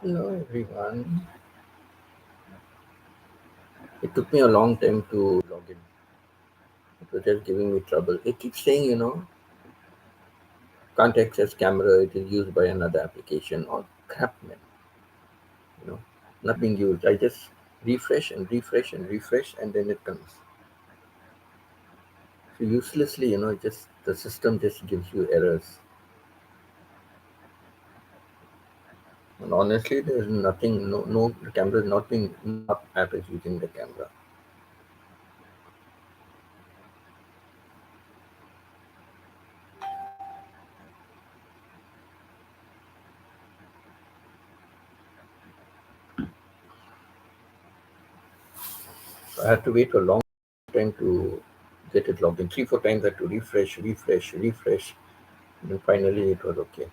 Hello everyone. It took me a long time to log in. It was just giving me trouble. It keeps saying, can't access camera, it is used by another application or crap man, you know, not being used. I just refresh and refresh and refresh and then it comes. So uselessly, just the system just gives you errors. And honestly, there's nothing, no the camera is not being, no app is using the camera. So I had to wait a long time to get it logged in. 3, 4 times I had to refresh, refresh, refresh. And then finally it was okay.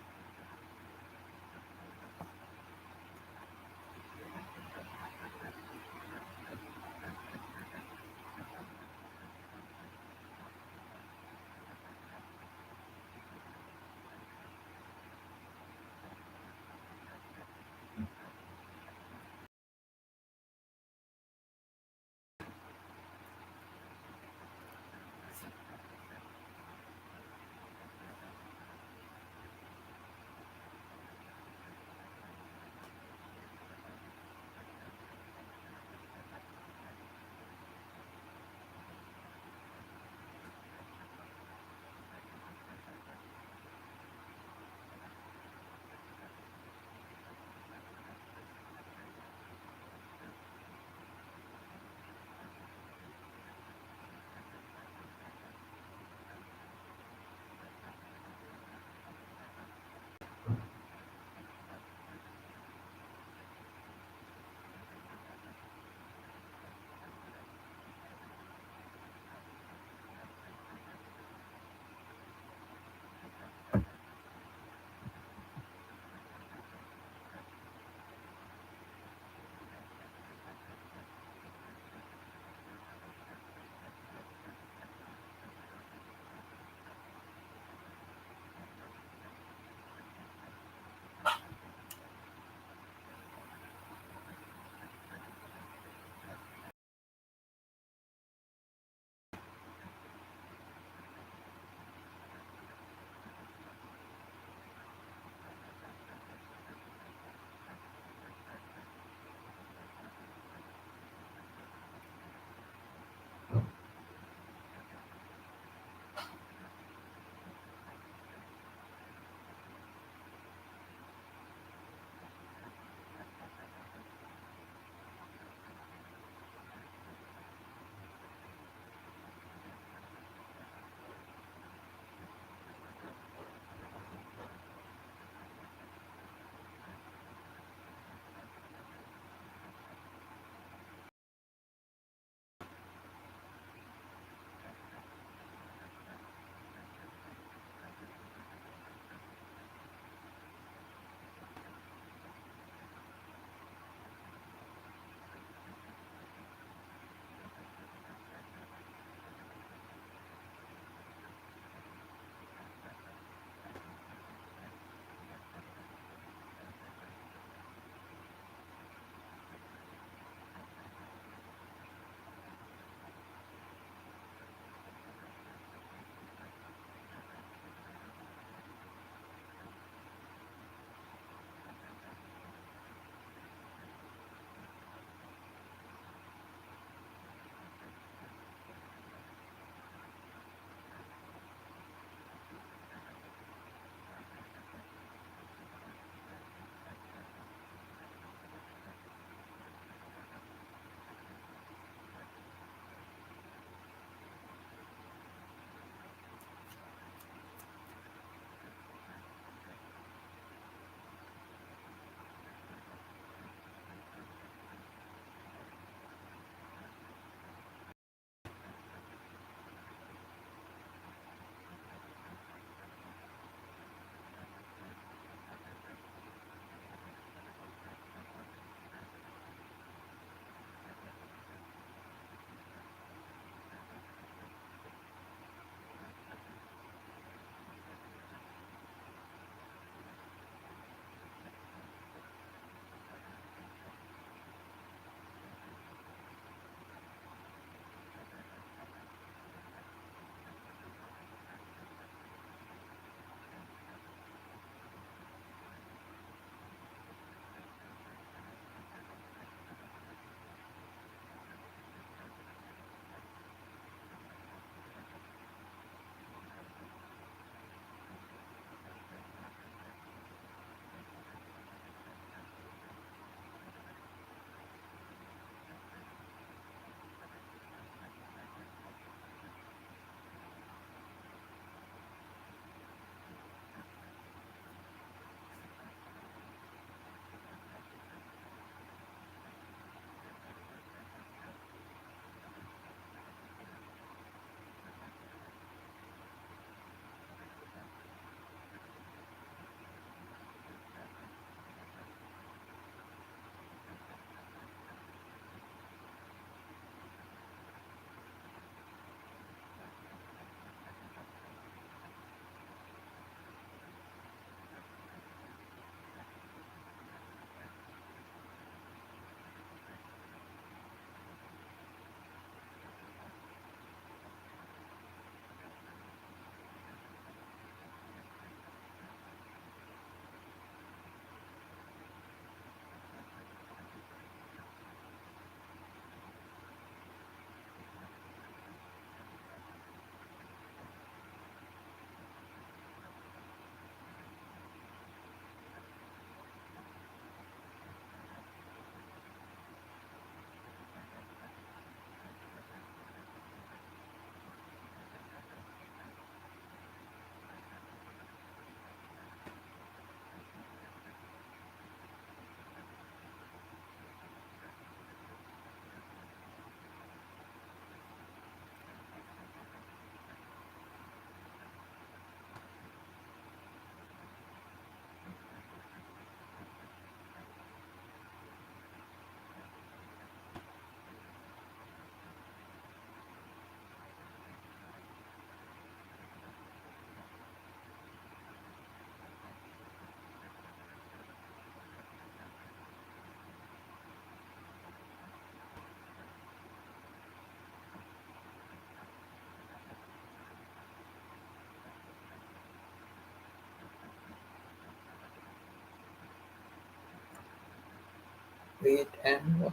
Wait and watch.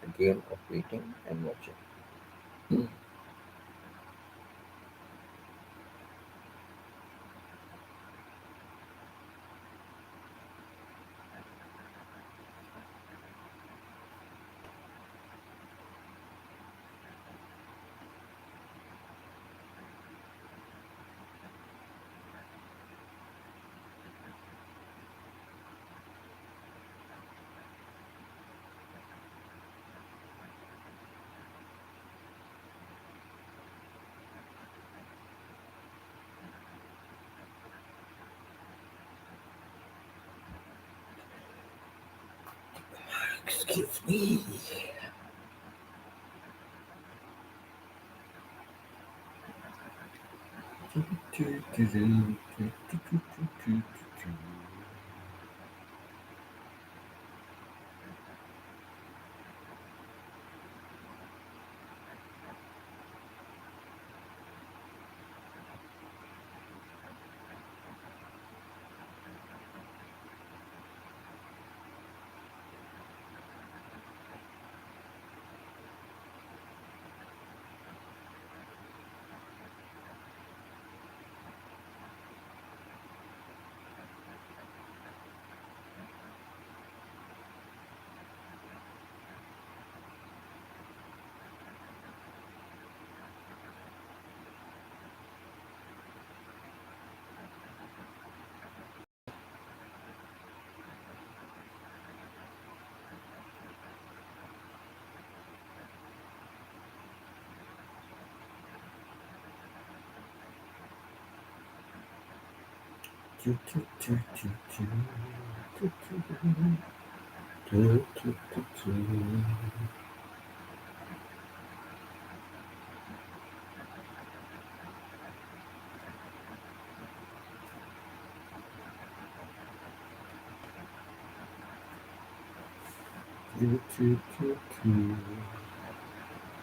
The game of waiting and watching. Hmm. Excuse me.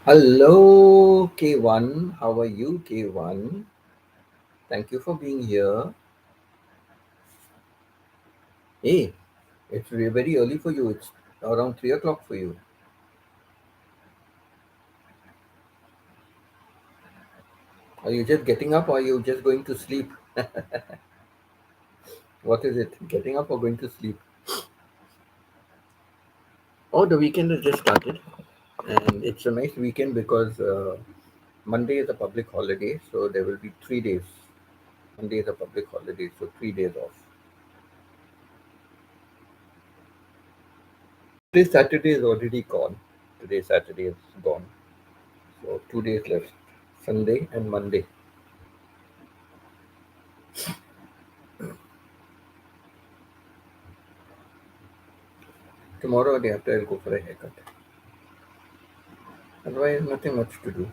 Hello, K1. How are you, K1? Thank you for being here. Hey, it's very early for you. It's around 3 o'clock for you. Are you just getting up or are you just going to sleep? What is it? Getting up or going to sleep? Oh, the weekend has just started. And it's a nice weekend because Monday is a public holiday. So there will be 3 days. Monday is a public holiday. So 3 days off. Today, Saturday is already gone. Today, Saturday is gone. So 2 days left, Sunday and Monday. Tomorrow or day after, I'll go for a haircut. Otherwise, nothing much to do.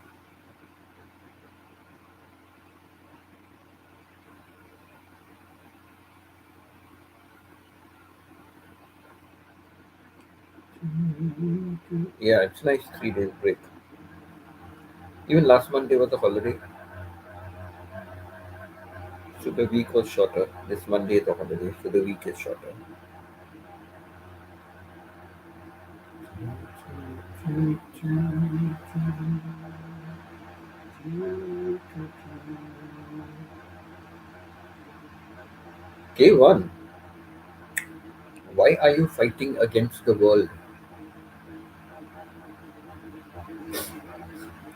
Yeah, it's nice 3 days break. Even last Monday was a holiday, so the week was shorter. This Monday is a holiday, so the week is shorter. K1, why are you fighting against the world?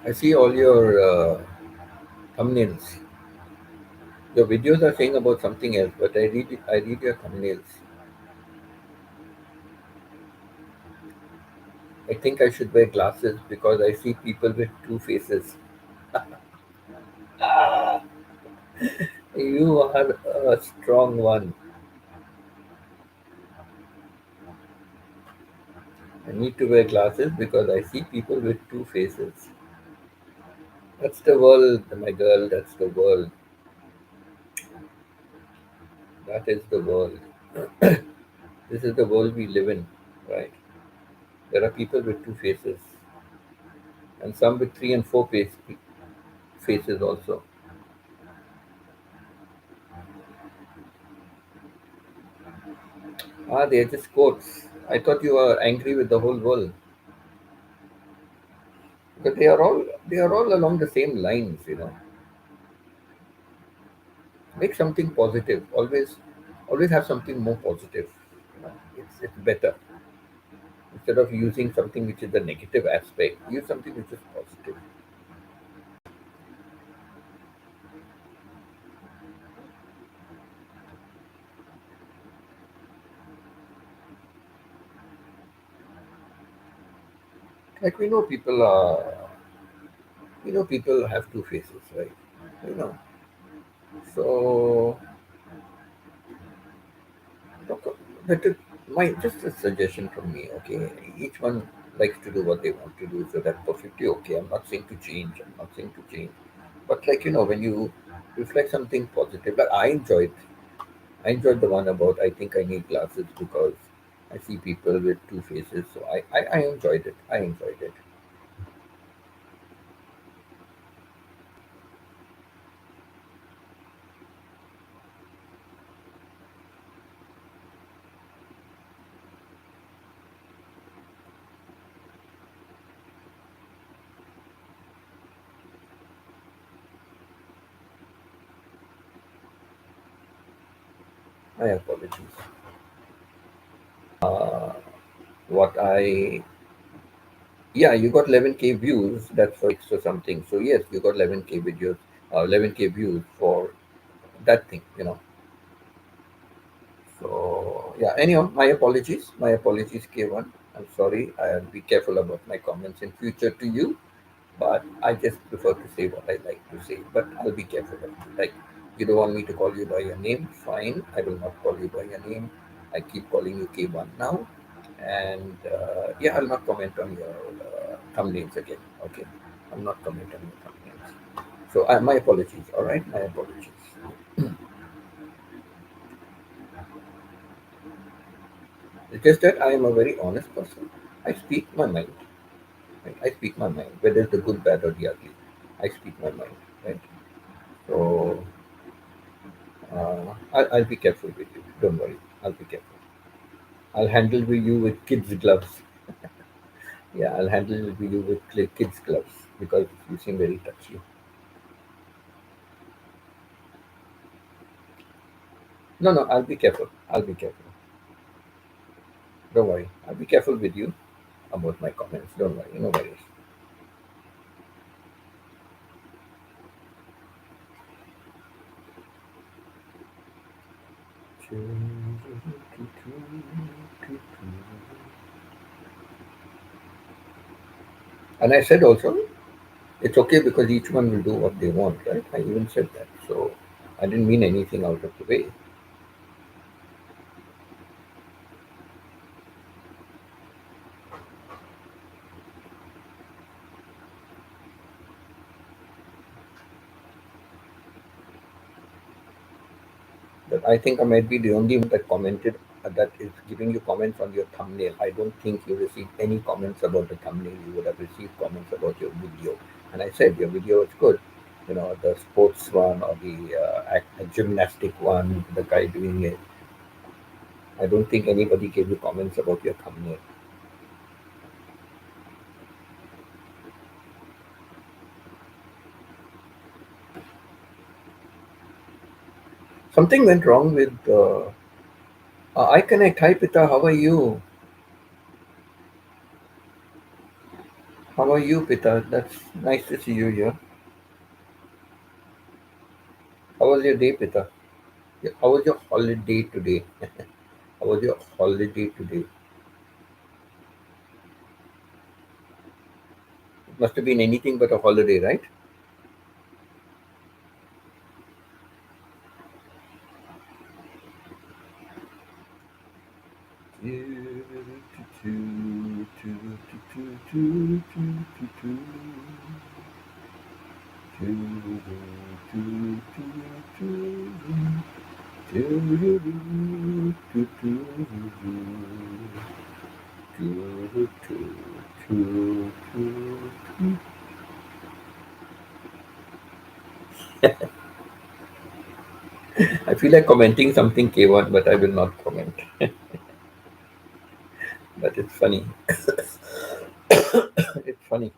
I see all your thumbnails. Your videos are saying about something else, but I read your thumbnails. I think I should wear glasses because I see people with two faces. You are a strong one. I need to wear glasses because I see people with two faces. That's the world, my girl. That's the world. That is the world. This is the world we live in, right? There are people with two faces, and some with three and four faces also. Ah, they're just quotes. I thought you were angry with the whole world. But they are all along the same lines. Make something positive. Always have something more positive. It's better. Instead of using something which is the negative aspect, use something which is positive. Like we know people have two faces, right? You know. So talk- but my just a suggestion from me, okay? Each one likes to do what they want to do, so that's perfectly okay. I'm not saying to change. I'm not saying to change. But when you reflect something positive, like I enjoyed the one about I think I need glasses because I see people with two faces. So I enjoyed it. I enjoyed it. My apologies. What I Yeah, you got 11K views. That's for X or something. So yes, you got 11K videos, 11K views for that thing. So yeah. Anyhow, my apologies. My apologies, K1. I'm sorry. I'll be careful about my comments in future to you. But I just prefer to say what I like to say. But I'll be careful. Like, you don't want me to call you by your name, fine. I will not call you by your name. I keep calling you K1 now. And yeah, I'll not comment on your thumbnails again. Okay. I'll not comment on your thumbnails. So my apologies. All right. My apologies. It's just that I am a very honest person. I speak my mind. Right? I speak my mind, whether it's the good, bad, or the ugly. I speak my mind. Right. So I'll be careful with you. Don't worry. I'll be careful. I'll handle with you with kids' gloves. Yeah, I'll handle with you with kids' gloves because you seem very touchy. No, no, I'll be careful. I'll be careful. Don't worry. I'll be careful with you about my comments. Don't worry. No worries. And I said also, it's okay because each one will do what they want, right? I even said that. So I didn't mean anything out of the way. But I think I might be the only one that commented that is giving you comments on your thumbnail. I don't think you received any comments about the thumbnail. You would have received comments about your video. And I said your video is good. The sports one or the gymnastic one, the guy doing it. I don't think anybody gave you comments about your thumbnail. Something went wrong with. I connect. Hi, Pita. How are you? How are you, Pita? That's nice to see you here. How was your day, Pita? Yeah, how was your holiday today? How was your holiday today? It must have been anything but a holiday, right? I feel like commenting something K1, but I will not comment. but it's funny. It's funny.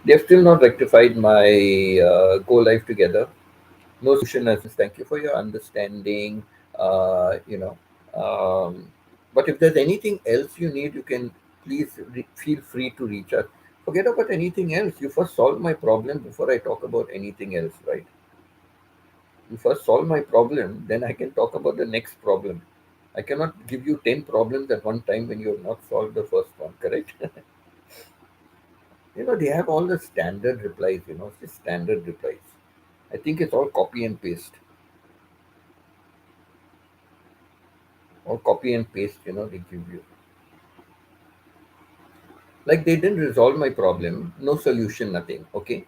They've still not rectified my go live together. No solution as thank you for your understanding. Uh, you know, um, but if there's anything else you need, you can please feel free to reach out. Forget about anything else. You first solve my problem before I talk about anything else, right? You first solve my problem, then I can talk about the next problem. I cannot give you 10 problems at one time when you have not solved the first one, correct? They have all the standard replies, just standard replies. I think it's all copy and paste. Or copy and paste, they give you. Like they didn't resolve my problem, no solution, nothing. Okay.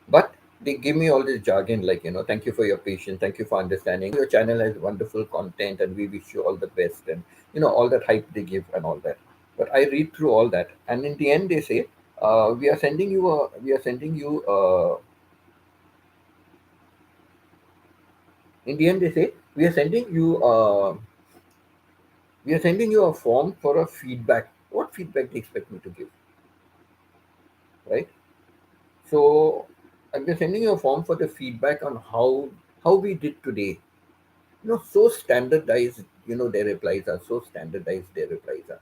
But they give me all this jargon like, thank you for your patience, thank you for understanding. Your channel has wonderful content and we wish you all the best and all that hype they give and all that. But I read through all that and in the end they say, we are sending you in the end they say, we are sending you a form for a feedback. What feedback they expect me to give, right? So I'm just sending you a form for the feedback on how we did today. So standardized. Their replies are so standardized. Their replies are.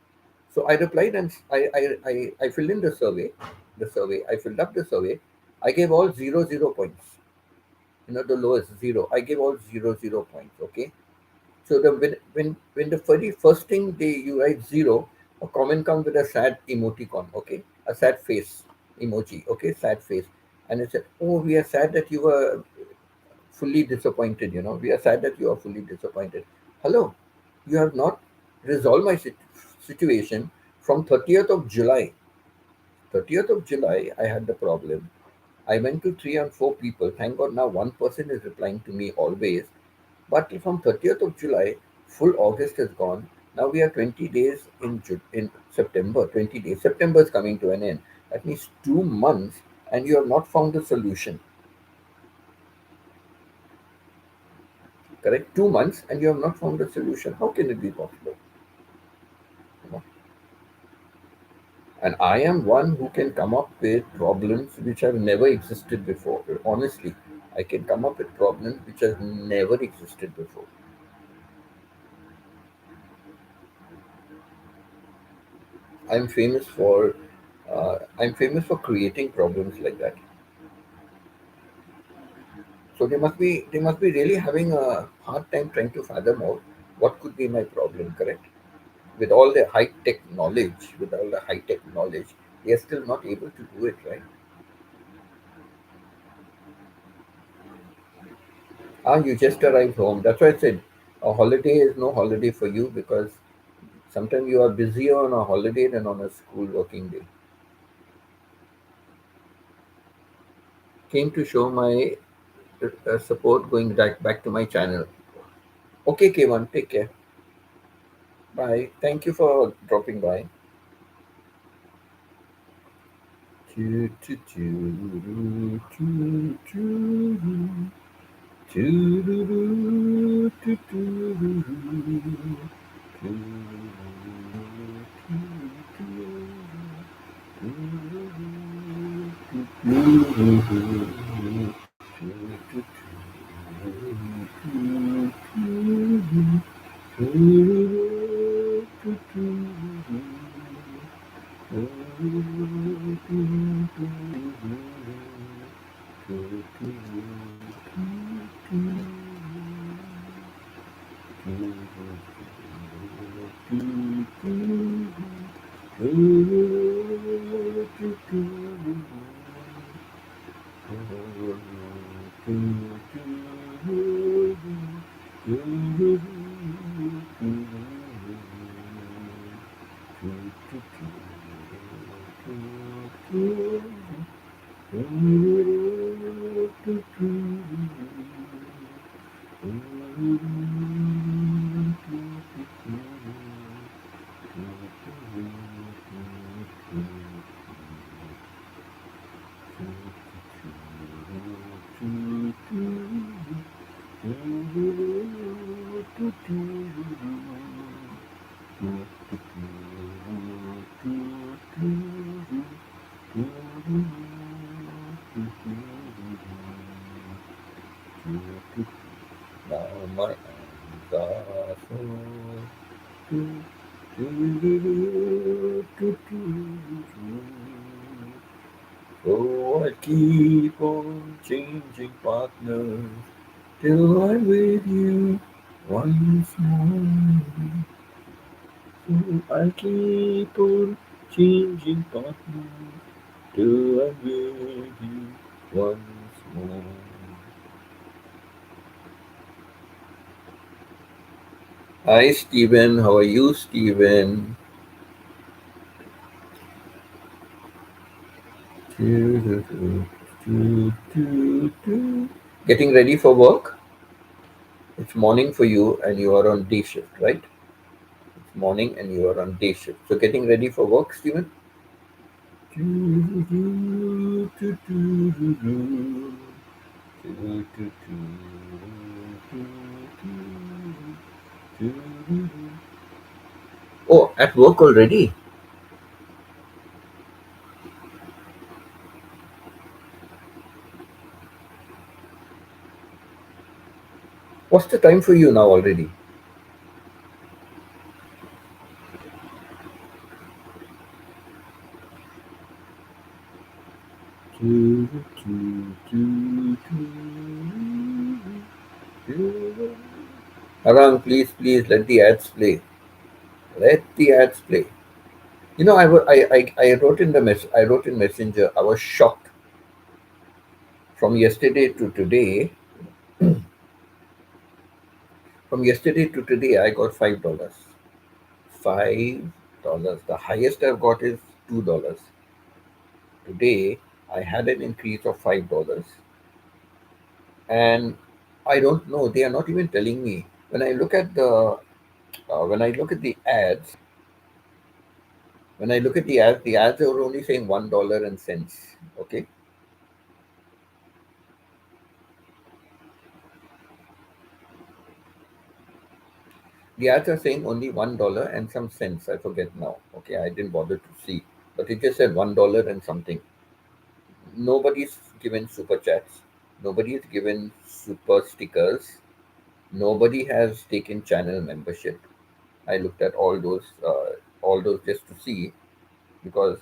So I replied and I filled in the survey. The survey I filled up the survey. I gave all zero points. The lowest zero. I gave all zero points. Okay. So the when the very first thing you write zero, a comment comes with a sad emoticon, okay, a sad face emoji, okay, sad face, and it said, "Oh, we are sad that you were fully disappointed. We are sad that you are fully disappointed." Hello, you have not resolved my situation from 30th of July. 30th of July, I had the problem. I went to three and four people. Thank God now one person is replying to me always. But from 30th of July, full August is gone. Now we are 20 days in September. 20 days. September is coming to an end. That means 2 months, and you have not found a solution. Correct? 2 months, and you have not found a solution. How can it be possible? You know? And I am one who can come up with problems which have never existed before. Honestly, I can come up with problems which have never existed before. I'm famous for I'm famous for creating problems like that. So they must be really having a hard time trying to fathom out what could be my problem, correct? With all the high tech knowledge, they are still not able to do it, right? You just arrived home. That's why I said a holiday is no holiday for you because sometimes you are busier on a holiday than on a school working day. Came to show my support going back to my channel. Okay, K1, take care. Bye. Thank you for dropping by. Choo, choo, choo, choo, choo, choo, choo, choo, choo, Now my arms are full. So I keep on changing partners till I'm with you once more. So I keep on changing partners till I'm with you once more. Hi, Steven. How are you, Steven? Getting ready for work? It's morning for you and you are on day shift, right? It's morning and you are on day shift. So getting ready for work, Steven? Oh, at work already? What's the time for you now already? Harang, please, please let the ads play. Let the ads play. You know, I wrote in I wrote in Messenger. I was shocked from yesterday to today. From yesterday to today, I got $5. $5. The highest I've got is $2. Today, I had an increase of $5, and I don't know. They are not even telling me. When I look at the ads, the ads are only saying $1 and cents. Okay, the ads are saying only $1 and some cents. I forget now. Okay, I didn't bother to see, but it just said $1 and something. Nobody's given super chats. Nobody is given super stickers. Nobody has taken channel membership. I looked at all those just to see, because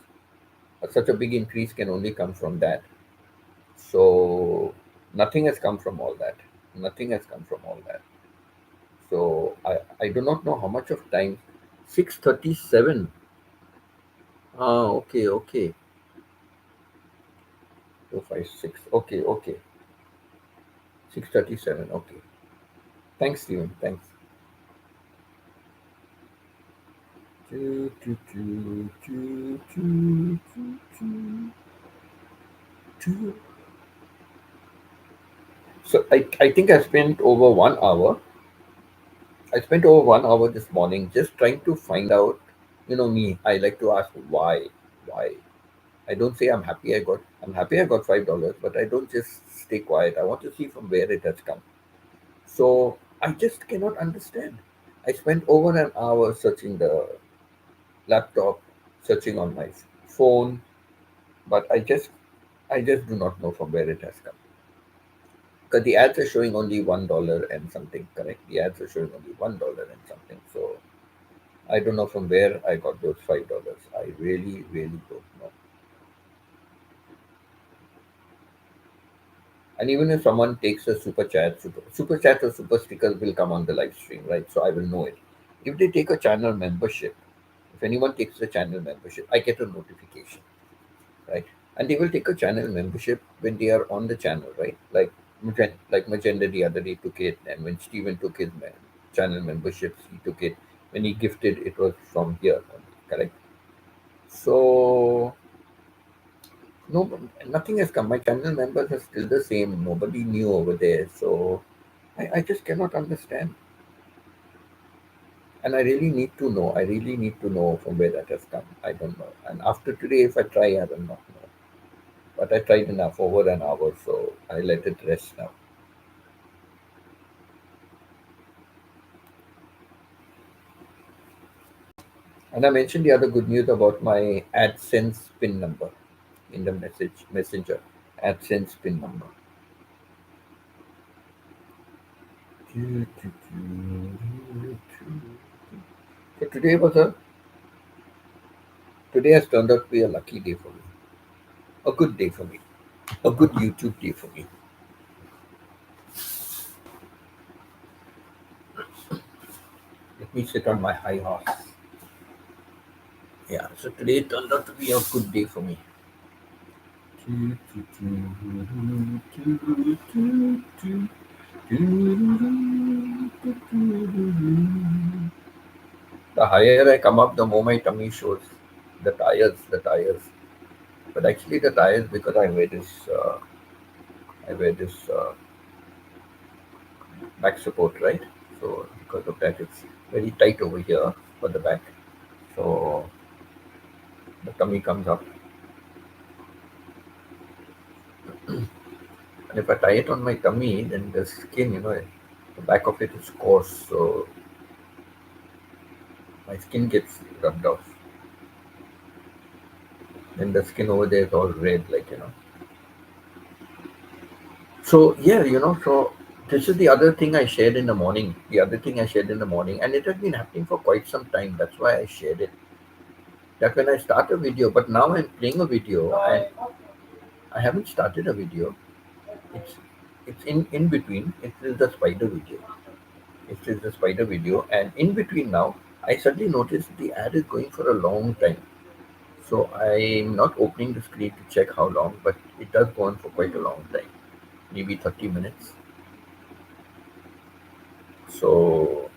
such a big increase can only come from that. So nothing has come from all that. Nothing has come from all that. So I do not know how much of time. 6:37. Ah, okay, okay. 256. Okay, okay. 6:37. Okay. Thanks, Steven. Thanks. Choo, choo, choo, choo, choo, choo, choo, choo. So I think I spent over 1 hour. I spent over 1 hour this morning just trying to find out. You know me, I like to ask why. Why? I don't say I'm happy I got $5, but I don't just stay quiet. I want to see from where it has come. So I just cannot understand. I spent over an hour searching the laptop, searching on my phone, but I just do not know from where it has come. Because the ads are showing only $1 and something, correct? The ads are showing only $1 and something. So I don't know from where I got those $5. I really, really don't know. And even if someone takes a super chat or super stickers will come on the live stream, right? So I will know it. If they take a channel membership, if anyone takes a channel membership, I get a notification, right? And they will take a channel membership when they are on the channel, right? Like Magenda the other day took it, and when Steven took his channel memberships, he took it. When he gifted, it was from here, correct? So no, nothing has come. My channel members are still the same. Nobody new over there. So I just cannot understand. And I really need to know. I really need to know from where that has come. I don't know. And after today, if I try, I will not know. But I tried enough, over an hour, so I let it rest now. And I mentioned the other good news about my AdSense PIN number in the messenger. AdSense PIN number. So today has turned out to be a lucky day for me, a good day for me, a good YouTube day for me. Let me sit on my high horse. Yeah, so today turned out to be a good day for me. The higher I come up, the more my tummy shows. The tires. But actually, the tires because I wear this back support, right? So because of that, it's very tight over here for the back. So the tummy comes up, and if I tie it on my tummy, then the skin, the back of it is coarse, so my skin gets rubbed off. Then the skin over there is all red, So yeah, so this is the other thing I shared in the morning. The other thing I shared in the morning, and it has been happening for quite some time. That's why I shared it. That when I start a video, but now I'm playing a video and I haven't started a video. It's it's in between. It is the spider video. It is the spider video, and in between now, I suddenly noticed the ad is going for a long time. So I'm not opening the screen to check how long, but it does go on for quite a long time, maybe 30 minutes. So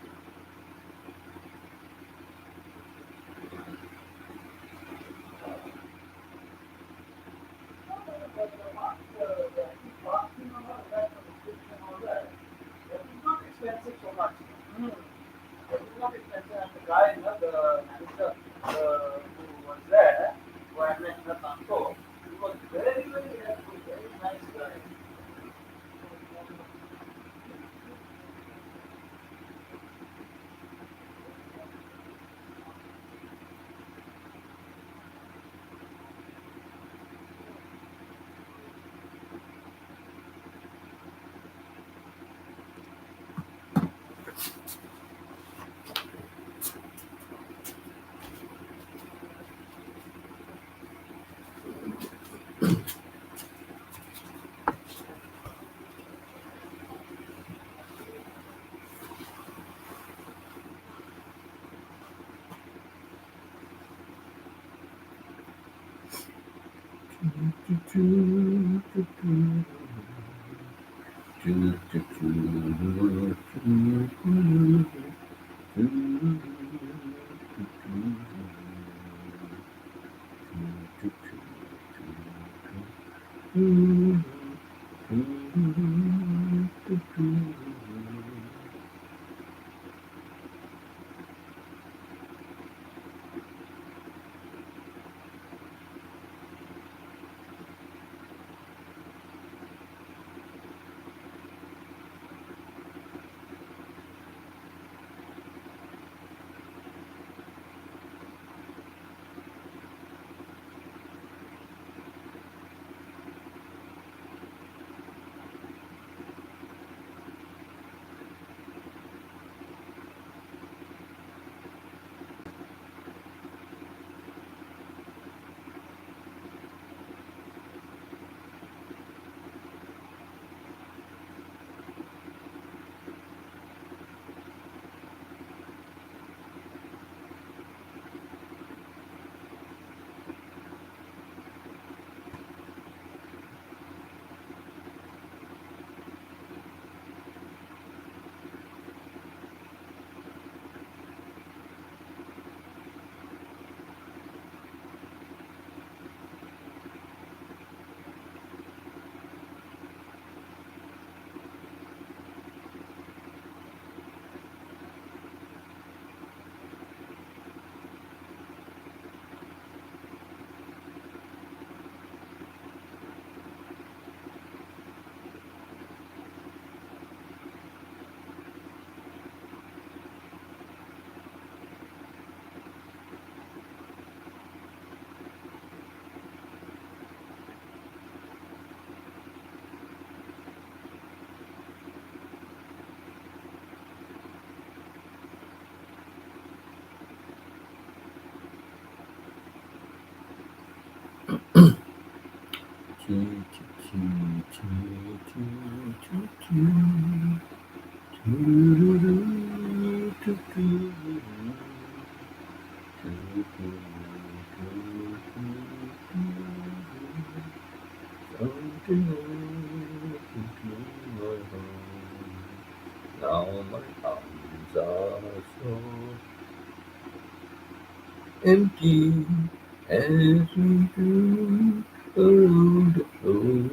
Choo, choo, choo, choo, choo, choo, choo, choo, choo, something into my heart. Now my arms are so empty as we go around the floor,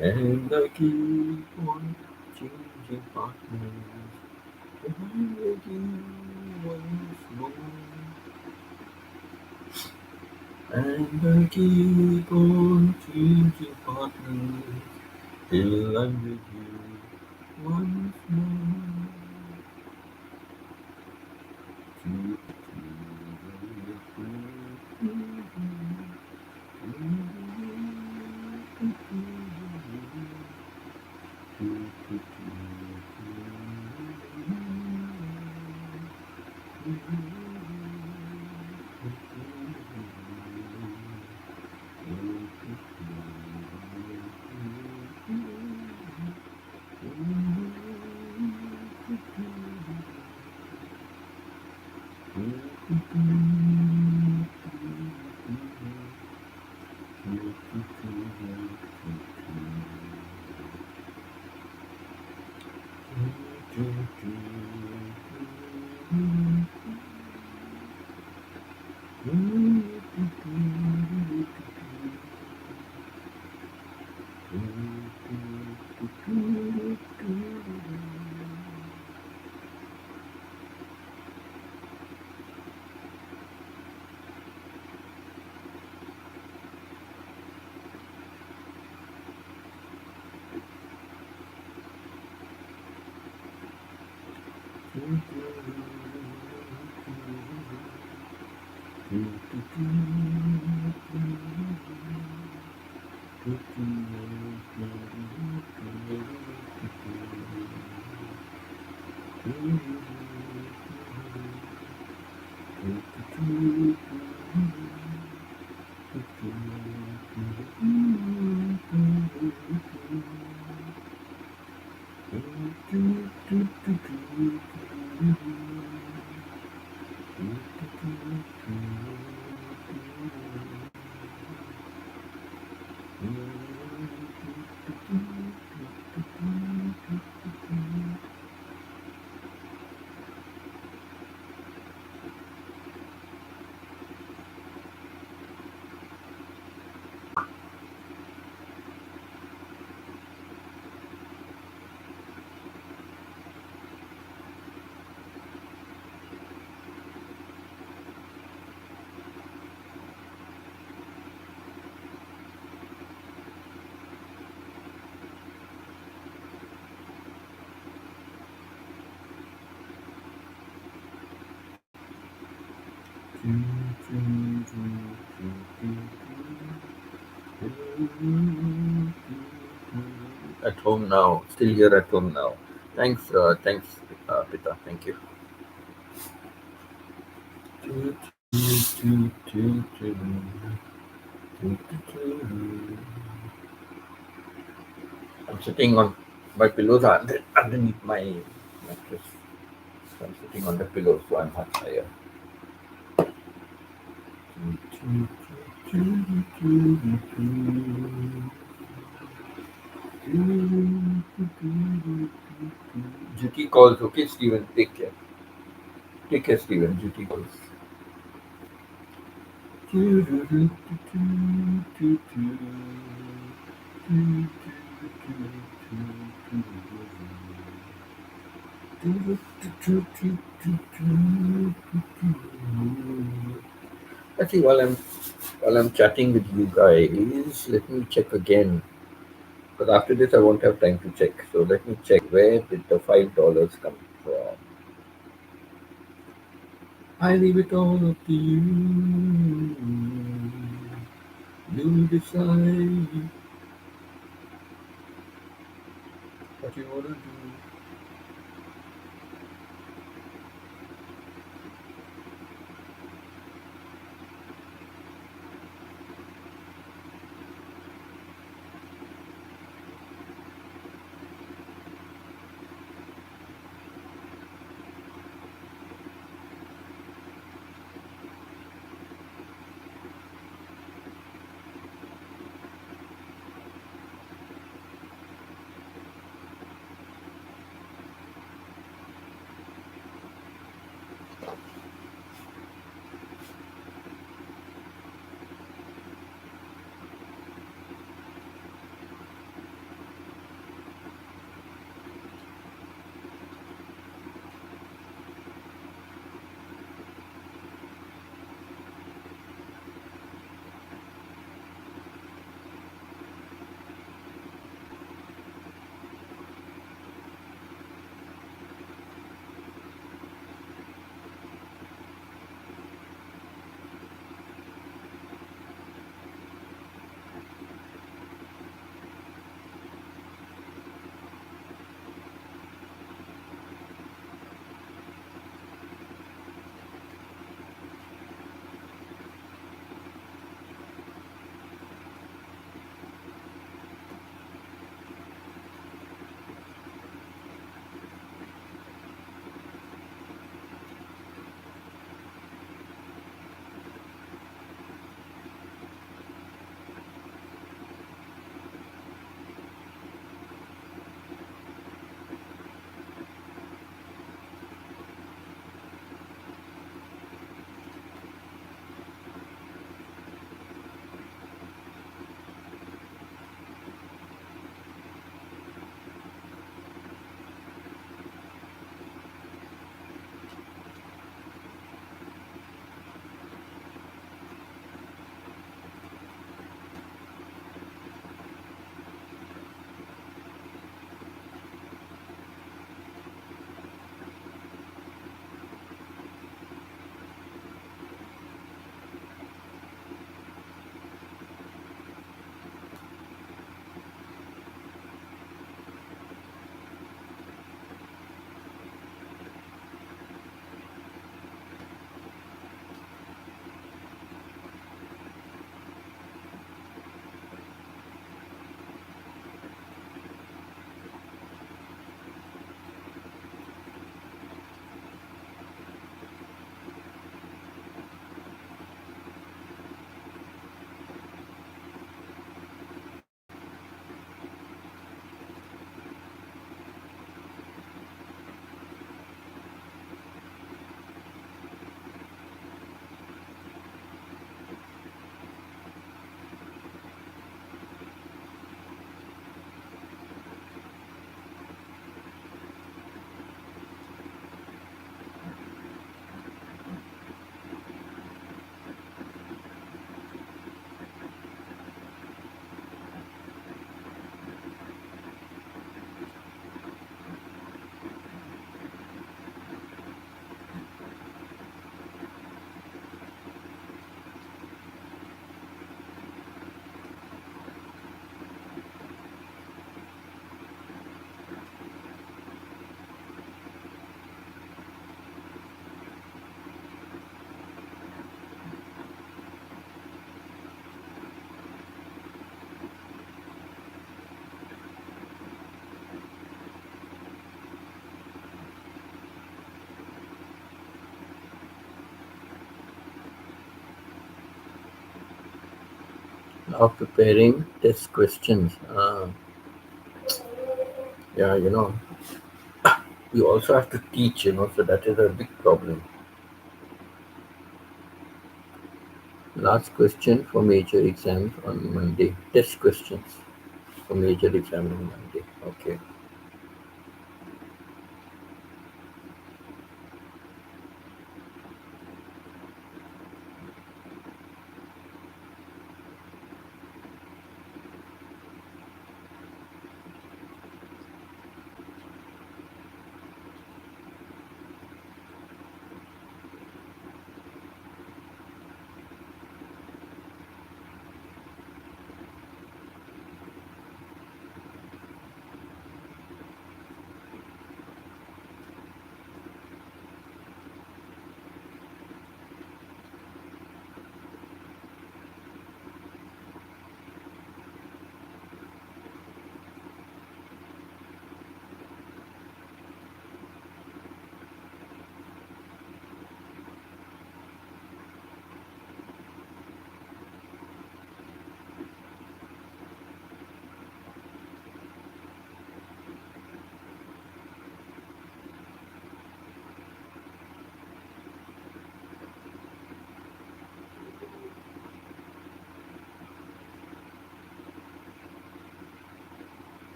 and I keep on changing partners. And I'm waiting once more, and I keep on changing partners till I'm with you once more. At home now, still here at home now. Thanks, Pita. Thank you. I'm sitting on my pillows are underneath my mattress. So I'm sitting on the pillow, so I'm much higher. Duty calls. Okay, Stephen. Take care. Take care, Stephen. Duty calls. Actually, while I'm chatting with you guys, let me check again. Because after this, I won't have time to check. So let me check where did the $5 come from. I leave it all up to you. You decide what you wanna do. Of preparing test questions. Yeah, you also have to teach, so that is a big problem. Last question for major exams on Monday. Test questions for major exam on Monday. Okay.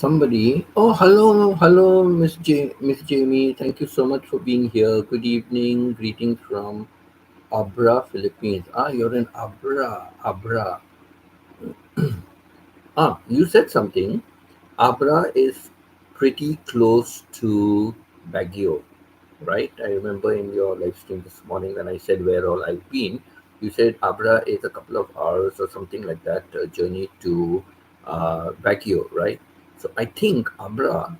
Somebody. Oh, hello, hello, Miss Jamie. Thank you so much for being here. Good evening. Greetings from Abra, Philippines. Ah, you're in Abra, Abra. Ah, you said something. Abra is pretty close to Baguio, right? I remember in your live stream this morning when I said where all I've been, you said Abra is a couple of hours or something like that journey to Baguio, right? So I think Abra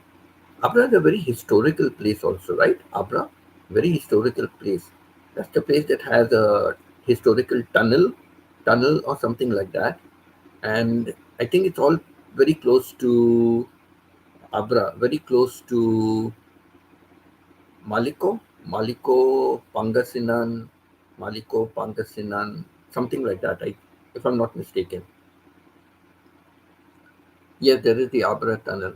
is a very historical place also, right? Abra, very historical place. That's the place that has a historical tunnel or something like that. And I think it's all very close to Abra, very close to Maliko, Pangasinan, something like that. If I'm not mistaken. Yes, there is the Abra tunnel.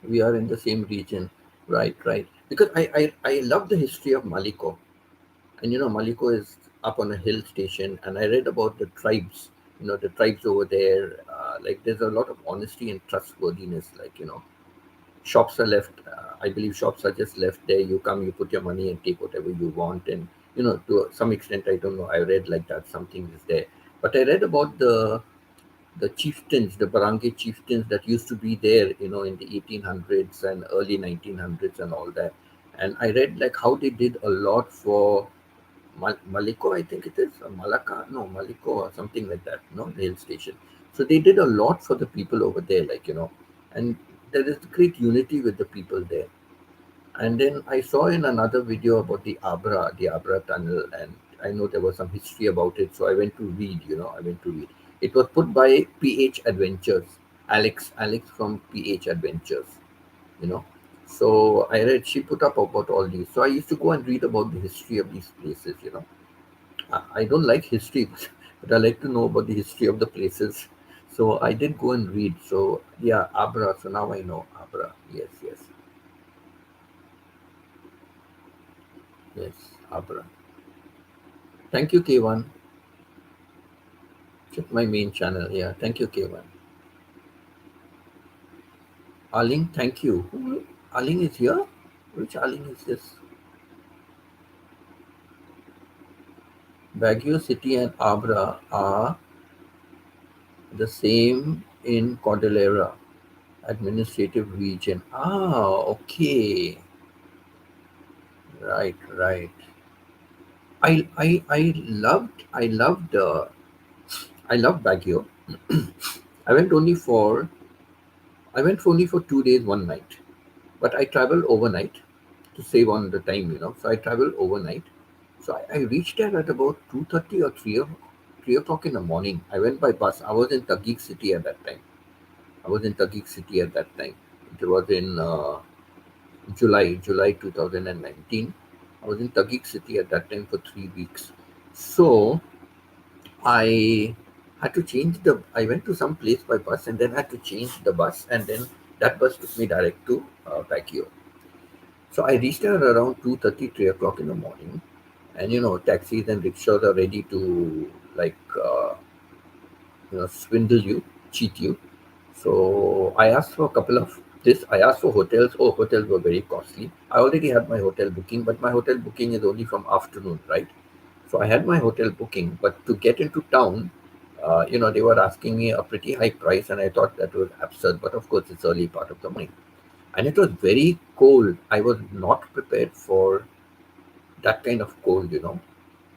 We are in the same region, right? Right. Because I love the history of Maliko. And Maliko is up on a hill station, and I read about the tribes. The tribes over there. Like there's a lot of honesty and trustworthiness. Like shops are left. I believe shops are just left there. You come, you put your money, and take whatever you want. And to some extent, I don't know. I read like that something is there. But I read about the chieftains, the Barangay chieftains that used to be there, in the 1800s and early 1900s and all that. And I read like how they did a lot for Maliko, I think it is, or Malacca, no, Maliko or something like that, no, the hill station. So they did a lot for the people over there, and there is great unity with the people there. And then I saw in another video about the Abra tunnel, and I know there was some history about it. So I went to read, I went to read. It was put by PH Adventures, Alex from PH Adventures, you know. So I read, she put up about all these. So I used to go and read about the history of these places. I don't like history, but I like to know about the history of the places. So I did go and read. So yeah, Abra. So now I know Abra. Yes, yes, yes, Abra. Thank you, K1. Check my main channel. Yeah, thank you, K1. Aling, thank you. Aling is here? Which Aling is this? Baguio City and Abra are the same in Cordillera administrative region. Ah, okay. Right, right. I loved Baguio. I went only for I went for only for 2 days, one night. But I traveled overnight to save on the time, So I traveled overnight. So I reached there at about 2:30 or 3 o'clock in the morning. I went by bus. I was in Taguig City at that time. I was in Taguig City at that time. It was in July 2019. I was in Taguig City at that time for 3 weeks. So I had to change the. I went to some place by bus and then had to change the bus, and then that bus took me direct to Baguio. So I reached there around 2:30, 3 o'clock in the morning, and taxis and rickshaws are ready to like swindle you, cheat you. So I asked for a couple of this. I asked for hotels. Oh, hotels were very costly. I already had my hotel booking, but my hotel booking is only from afternoon, right? So I had my hotel booking, but to get into town, they were asking me a pretty high price, and I thought that was absurd. But of course, it's early part of the morning, and it was very cold. I was not prepared for that kind of cold.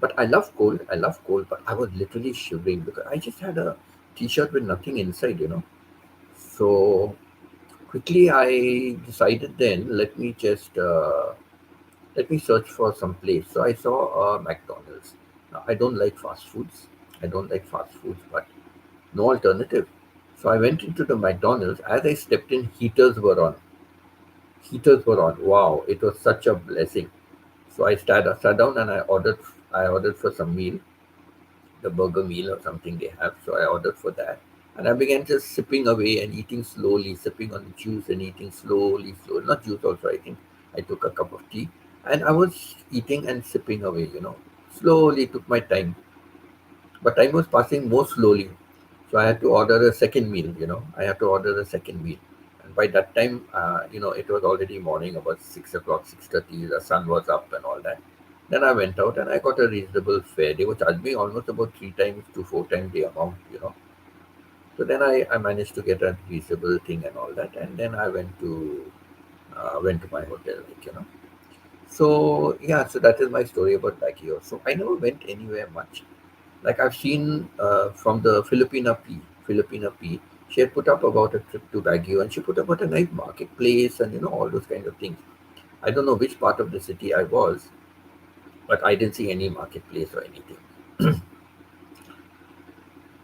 But I love cold. I love cold, but I was literally shivering because I just had a t-shirt with nothing inside. So quickly, I decided then let me search for some place. So I saw McDonald's. Now, I don't like fast foods. I don't like fast foods, but no alternative. So I went into the McDonald's. As I stepped in, heaters were on. Heaters were on. Wow, it was such a blessing. So I sat down and I ordered for some meal, the burger meal or something they have. So I ordered for that. And I began just sipping away and eating slowly, sipping on the juice and eating slowly, slowly. Not juice also, I think. I took a cup of tea and I was eating and sipping away. Slowly took my time. But time was passing more slowly. So I had to order a second meal, I had to order a second meal. And by that time, it was already morning, about 6 o'clock, 6:30. The sun was up and all that. Then I went out and I got a reasonable fare. They were charging me almost about 3 times to 4 times the amount. So then I managed to get a reasonable thing and all that. And then I went to my hotel, So yeah, so that is my story about Baguio. So I never went anywhere much. Like I've seen from the Filipina P, she had put up about a trip to Baguio, and she put about a nice marketplace and all those kind of things. I don't know which part of the city I was, but I didn't see any marketplace or anything.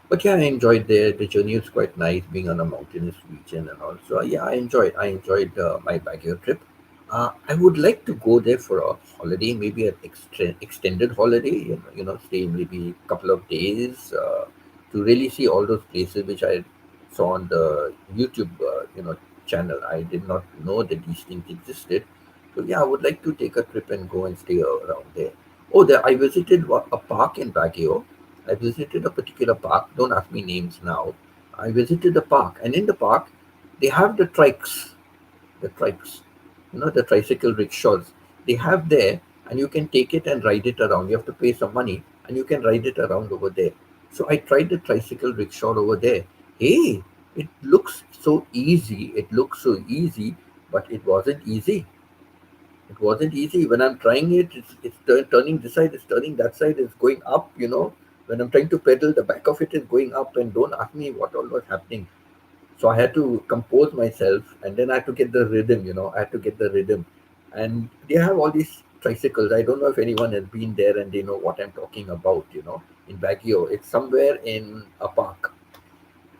But yeah, I enjoyed the journey was quite nice being on a mountainous region and all. So yeah, I enjoyed my Baguio trip. I would like to go there for a holiday, maybe an extended holiday. Stay maybe a couple of days to really see all those places which I saw on the YouTube, channel. I did not know that these things existed. So yeah, I would like to take a trip and go and stay around there. Oh, there I visited a park in Baguio. I visited a particular park. Don't ask me names now. I visited the park, and in the park, they have the trikes, the tricycle rickshaws. They have there, and you can take it and ride it around. You have to pay some money, and you can ride it around over there. So I tried the tricycle rickshaw over there. Hey, it looks so easy. It looks so easy, but it wasn't easy. It wasn't easy. When I'm trying it, it's turning this side, it's turning that side, it's going up. When I'm trying to pedal, the back of it is going up, and don't ask me what all was happening. So I had to compose myself, and then I had to get the rhythm. I had to get the rhythm. And they have all these tricycles. I don't know if anyone has been there and they know what I'm talking about, in Baguio. It's somewhere in a park.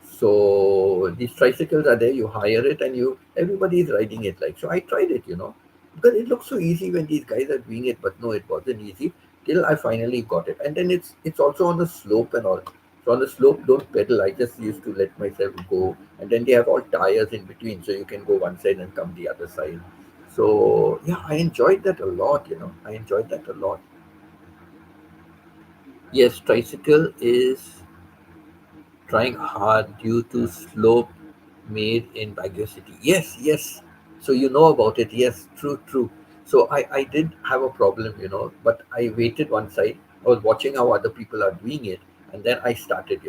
So these tricycles are there, you hire it and everybody is riding it like. So I tried it, because it looks so easy when these guys are doing it, but no, it wasn't easy till I finally got it. And then it's also on the slope and all. So on the slope, don't pedal. I just used to let myself go. And then they have all tires in between, so you can go one side and come the other side. So yeah, I enjoyed that a lot. I enjoyed that a lot. Yes, tricycle is trying hard due to slope made in Baguio City. Yes, yes. So you know about it. Yes, true, true. So I did have a problem, but I waited one side. I was watching how other people are doing it, and then I started.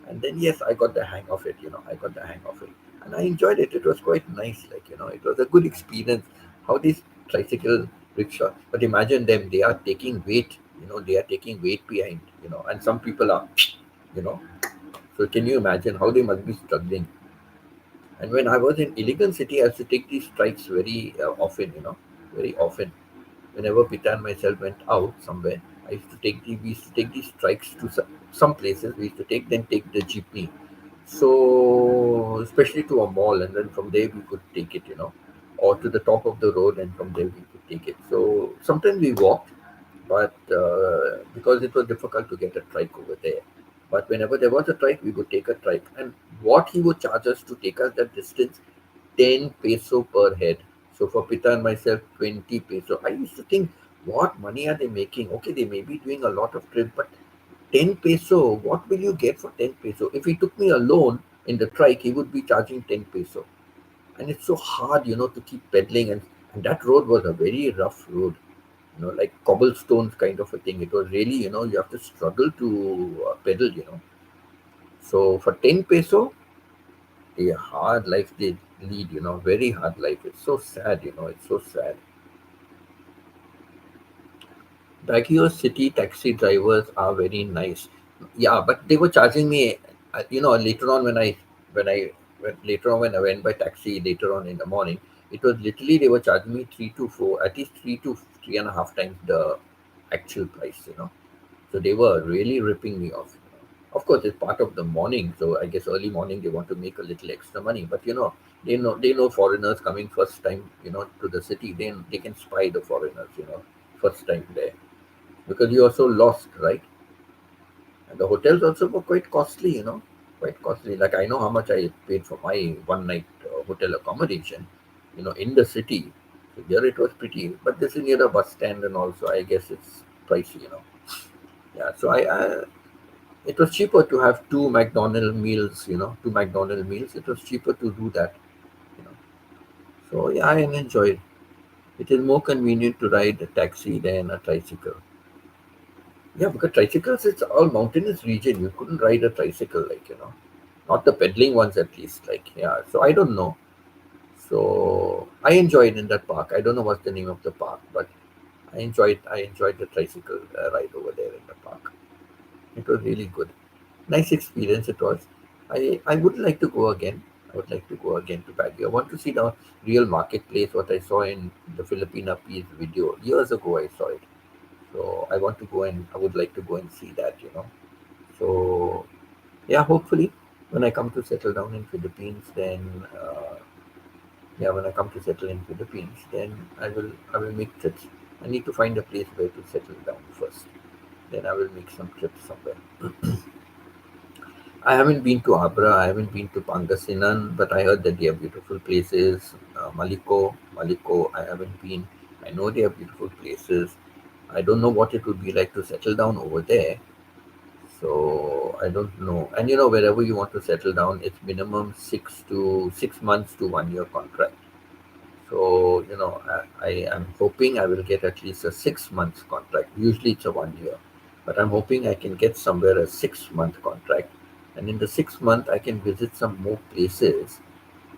And then, yes, I got the hang of it. I got the hang of it. And I enjoyed it. It was quite nice. It was a good experience. How these tricycle rickshaw, but imagine them, they are taking weight, they are taking weight behind, and some people are, you know, so can you imagine how they must be struggling? And when I was in Iligan City, I used to take these strikes very often, very often. Whenever Pita and myself went out somewhere, we used to take these strikes to some places. We used to take the jeepney. So especially to a mall, and then from there we could take it, or to the top of the road, and from there we could take it. So sometimes we walked, but because it was difficult to get a trike over there. But whenever there was a trike, we would take a trike. And what he would charge us to take us that distance, 10 peso per head. So for Pita and myself, 20 peso. I used to think, what money are they making? Okay, they may be doing a lot of trips, but 10 peso, what will you get for 10 peso? If he took me alone in the trike, he would be charging 10 peso. And it's so hard, to keep pedaling. And that road was a very rough road, like cobblestones kind of a thing. It was really, you have to struggle to pedal. So for 10 peso, a hard life they lead, very hard life. It's so sad, it's so sad. Baguio city taxi drivers are very nice. Yeah, but they were charging me, later on when I went by taxi later on in the morning, it was literally they were charging me three to four, at least three to three and a half times the actual price. So they were really ripping me off. Of course, it's part of the morning, so I guess early morning they want to make a little extra money. But they know foreigners coming first time, to the city. They can spy the foreigners, first time there because you are so lost, right? And the hotels also were quite costly, quite costly. Like I know how much I paid for my one night hotel accommodation, in the city. So there it was pretty, but this is near the bus stand, and also I guess it's pricey. Yeah. So It was cheaper to have two McDonald meals, two McDonald meals. It was cheaper to do that, you know. So yeah, I enjoyed. It is more convenient to ride a taxi than a tricycle. Yeah, because tricycles, it's all mountainous region. You couldn't ride a tricycle, not the pedaling ones at least. Yeah. So I don't know. So I enjoyed in that park. I don't know what's the name of the park, but I enjoyed the tricycle ride over there in the park. It was really good. Nice experience it was. I would like to go again. I would like to go again to Baguio. I want to see the real marketplace. What I saw in the Filipina piece video years ago, I saw it. So I want to go and I would like to go and see that. So yeah, hopefully when I come to settle down in Philippines, then yeah, when I come to settle in Philippines, then I will make trips. I need to find a place where to settle down first. Then I will make some trips somewhere. I haven't been to Abra, I haven't been to Pangasinan, but I heard that they are beautiful places. Maliko, I haven't been. I know they are beautiful places. I don't know what it would be like to settle down over there. So I don't know. And wherever you want to settle down, it's minimum 6 months to 1 year contract. So, I am hoping I will get at least a 6 months contract. Usually it's a 1 year, but I'm hoping I can get somewhere a 6 month contract. And in the 6 month, I can visit some more places.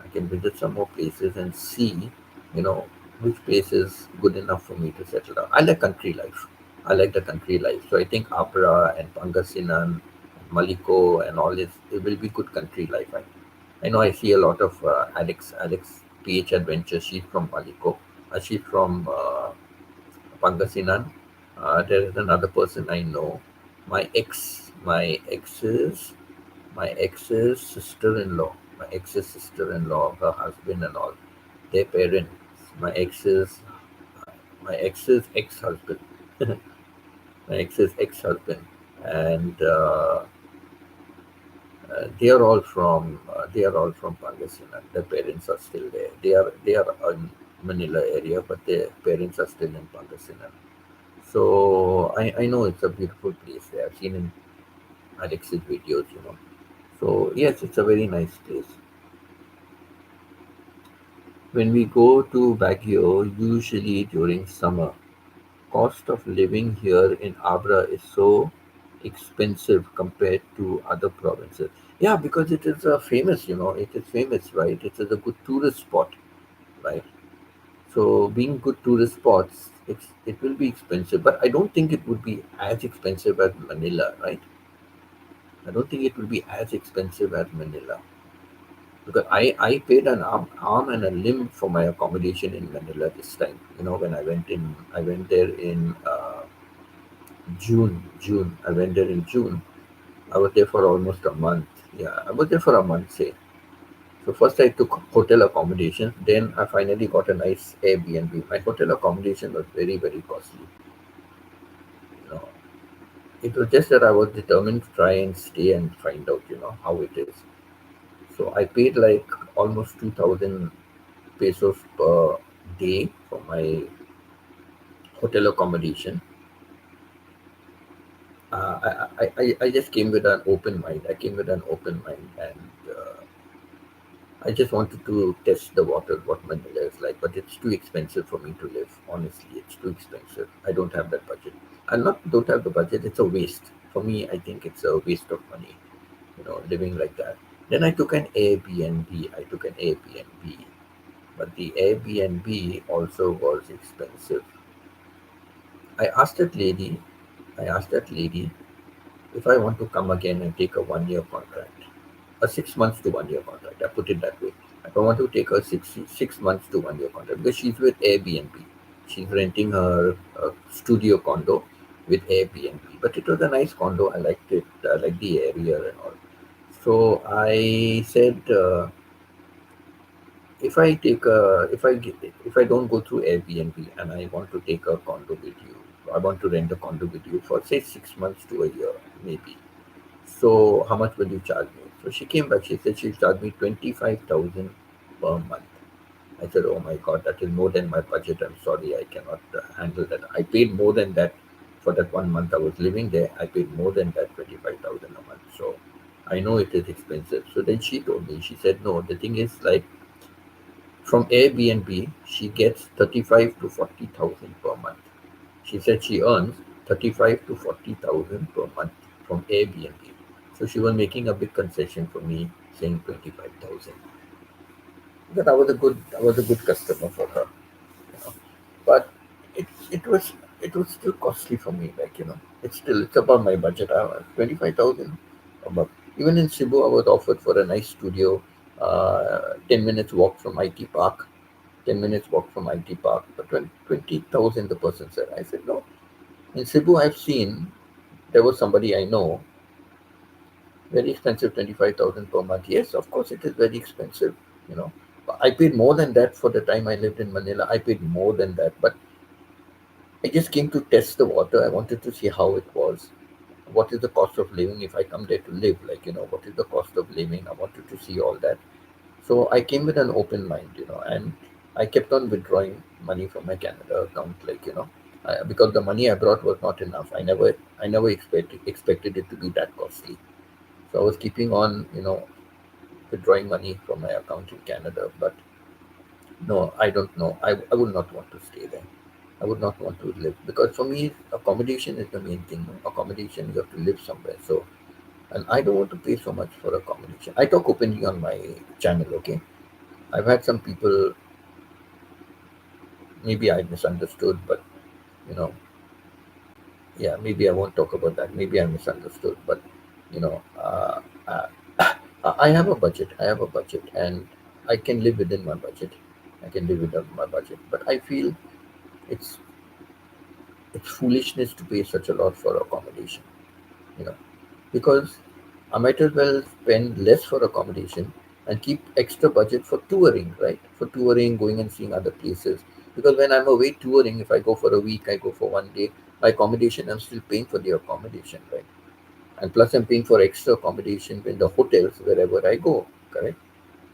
I can visit some more places and see, you know, which place is good enough for me to settle down. I like country life. I like the country life. So I think Abra and Pangasinan, Maliko, and all this, it will be good country life. I know I see a lot of Alex PH Adventure. She's from Maliko. She's from Pangasinan. There is another person I know. My ex's sister-in-law. My ex's sister-in-law, her husband and all. Their parents. My ex's my ex's ex-husband. My ex's ex-husband. And they are all from Pangasinan. Their parents are still there. They are in Manila area, but their parents are still in Pangasinan. So I know it's a beautiful place there. I've seen in Alex's videos. So yes, it's a very nice place. When we go to Baguio, usually during summer, cost of living here in Abra is so expensive compared to other provinces. Yeah, because it is famous. It is famous, right? It is a good tourist spot, right? So being good tourist spots, it will be expensive, but I don't think it would be as expensive as Manila, right? I don't think it will be as expensive as Manila because I paid an arm and a limb for my accommodation in Manila this time. When I went there in June. I went there in June. I was there for almost a month. Yeah, I was there for a month, say. So first I took hotel accommodation, then I finally got a nice Airbnb. My hotel accommodation was very, very costly. You know, it was just that I was determined to try and stay and find out, how it is. So I paid like almost 2,000 pesos per day for my hotel accommodation. I just came with an open mind. I came with an open mind, and I just wanted to test the water, what Manila is like. But it's too expensive for me to live. Honestly, it's too expensive. I don't have that budget. I not don't have the budget. It's a waste for me. I think it's a waste of money. Living like that. Then I took an Airbnb. But the Airbnb also was expensive. I asked that lady. I asked that lady if I want to come again and take a 1 year contract, a 6 months to 1 year contract. I put it that way. If I want to take a six months to 1 year contract, because she's with Airbnb. She's renting her studio condo with Airbnb. But it was a nice condo. I liked it. I liked the area and all. So I said, if I don't go through Airbnb and I want to take a condo with you, I want to rent a condo with you for say 6 months to a year, maybe. So how much will you charge me? So she came back. She said she'll charge me 25,000 per month. I said, oh my God, that is more than my budget. I'm sorry, I cannot handle that. I paid more than that For that 1 month I was living there, I paid more than that 25,000 a month. So I know it is expensive. So then she told me, she said, no, the thing is like from Airbnb, she gets 35 to 40,000 per month. She said she earns 35 to 40,000 per month from Airbnb. So she was making a big concession for me, saying 25,000. But I was a good customer for her, you know. But it was it was still costly for me. Like it's above my budget. 25,000 above. Even in Cebu, I was offered for a nice studio, 10 minutes walk from IT Park. 10 minutes walk from IT Park, but 20,000 the person said. I said no. In Cebu, I've seen there was somebody I know, very expensive, 25,000 per month. Yes, of course, it is very expensive. You know, I paid more than that for the time I lived in Manila. I paid more than that, but I just came to test the water. I wanted to see how it was. What is the cost of living if I come there to live? Like, what is the cost of living? I wanted to see all that. So I came with an open mind, and I kept on withdrawing money from my Canada account, like, because the money I brought was not enough. I never expected it to be that costly. So I was keeping on, withdrawing money from my account in Canada. But no, I don't know. I would not want to stay there. I would not want to live because for me, accommodation is the main thing. No? Accommodation, you have to live somewhere. So, and I don't want to pay so much for accommodation. I talk openly on my channel, okay? I've had some people, maybe I misunderstood, but you know, yeah, maybe I won't talk about that. Maybe I misunderstood, but you know, I have a budget. I have a budget, and I can live within my budget. I can live within my budget, but I feel it's it's foolishness to pay such a lot for accommodation. You know, because I might as well spend less for accommodation and keep extra budget for touring, right? For touring, going and seeing other places. Because when I'm away touring, if I go for a week, I go for 1 day, my accommodation, I'm still paying for the accommodation, right? And plus, I'm paying for extra accommodation in the hotels wherever I go, correct?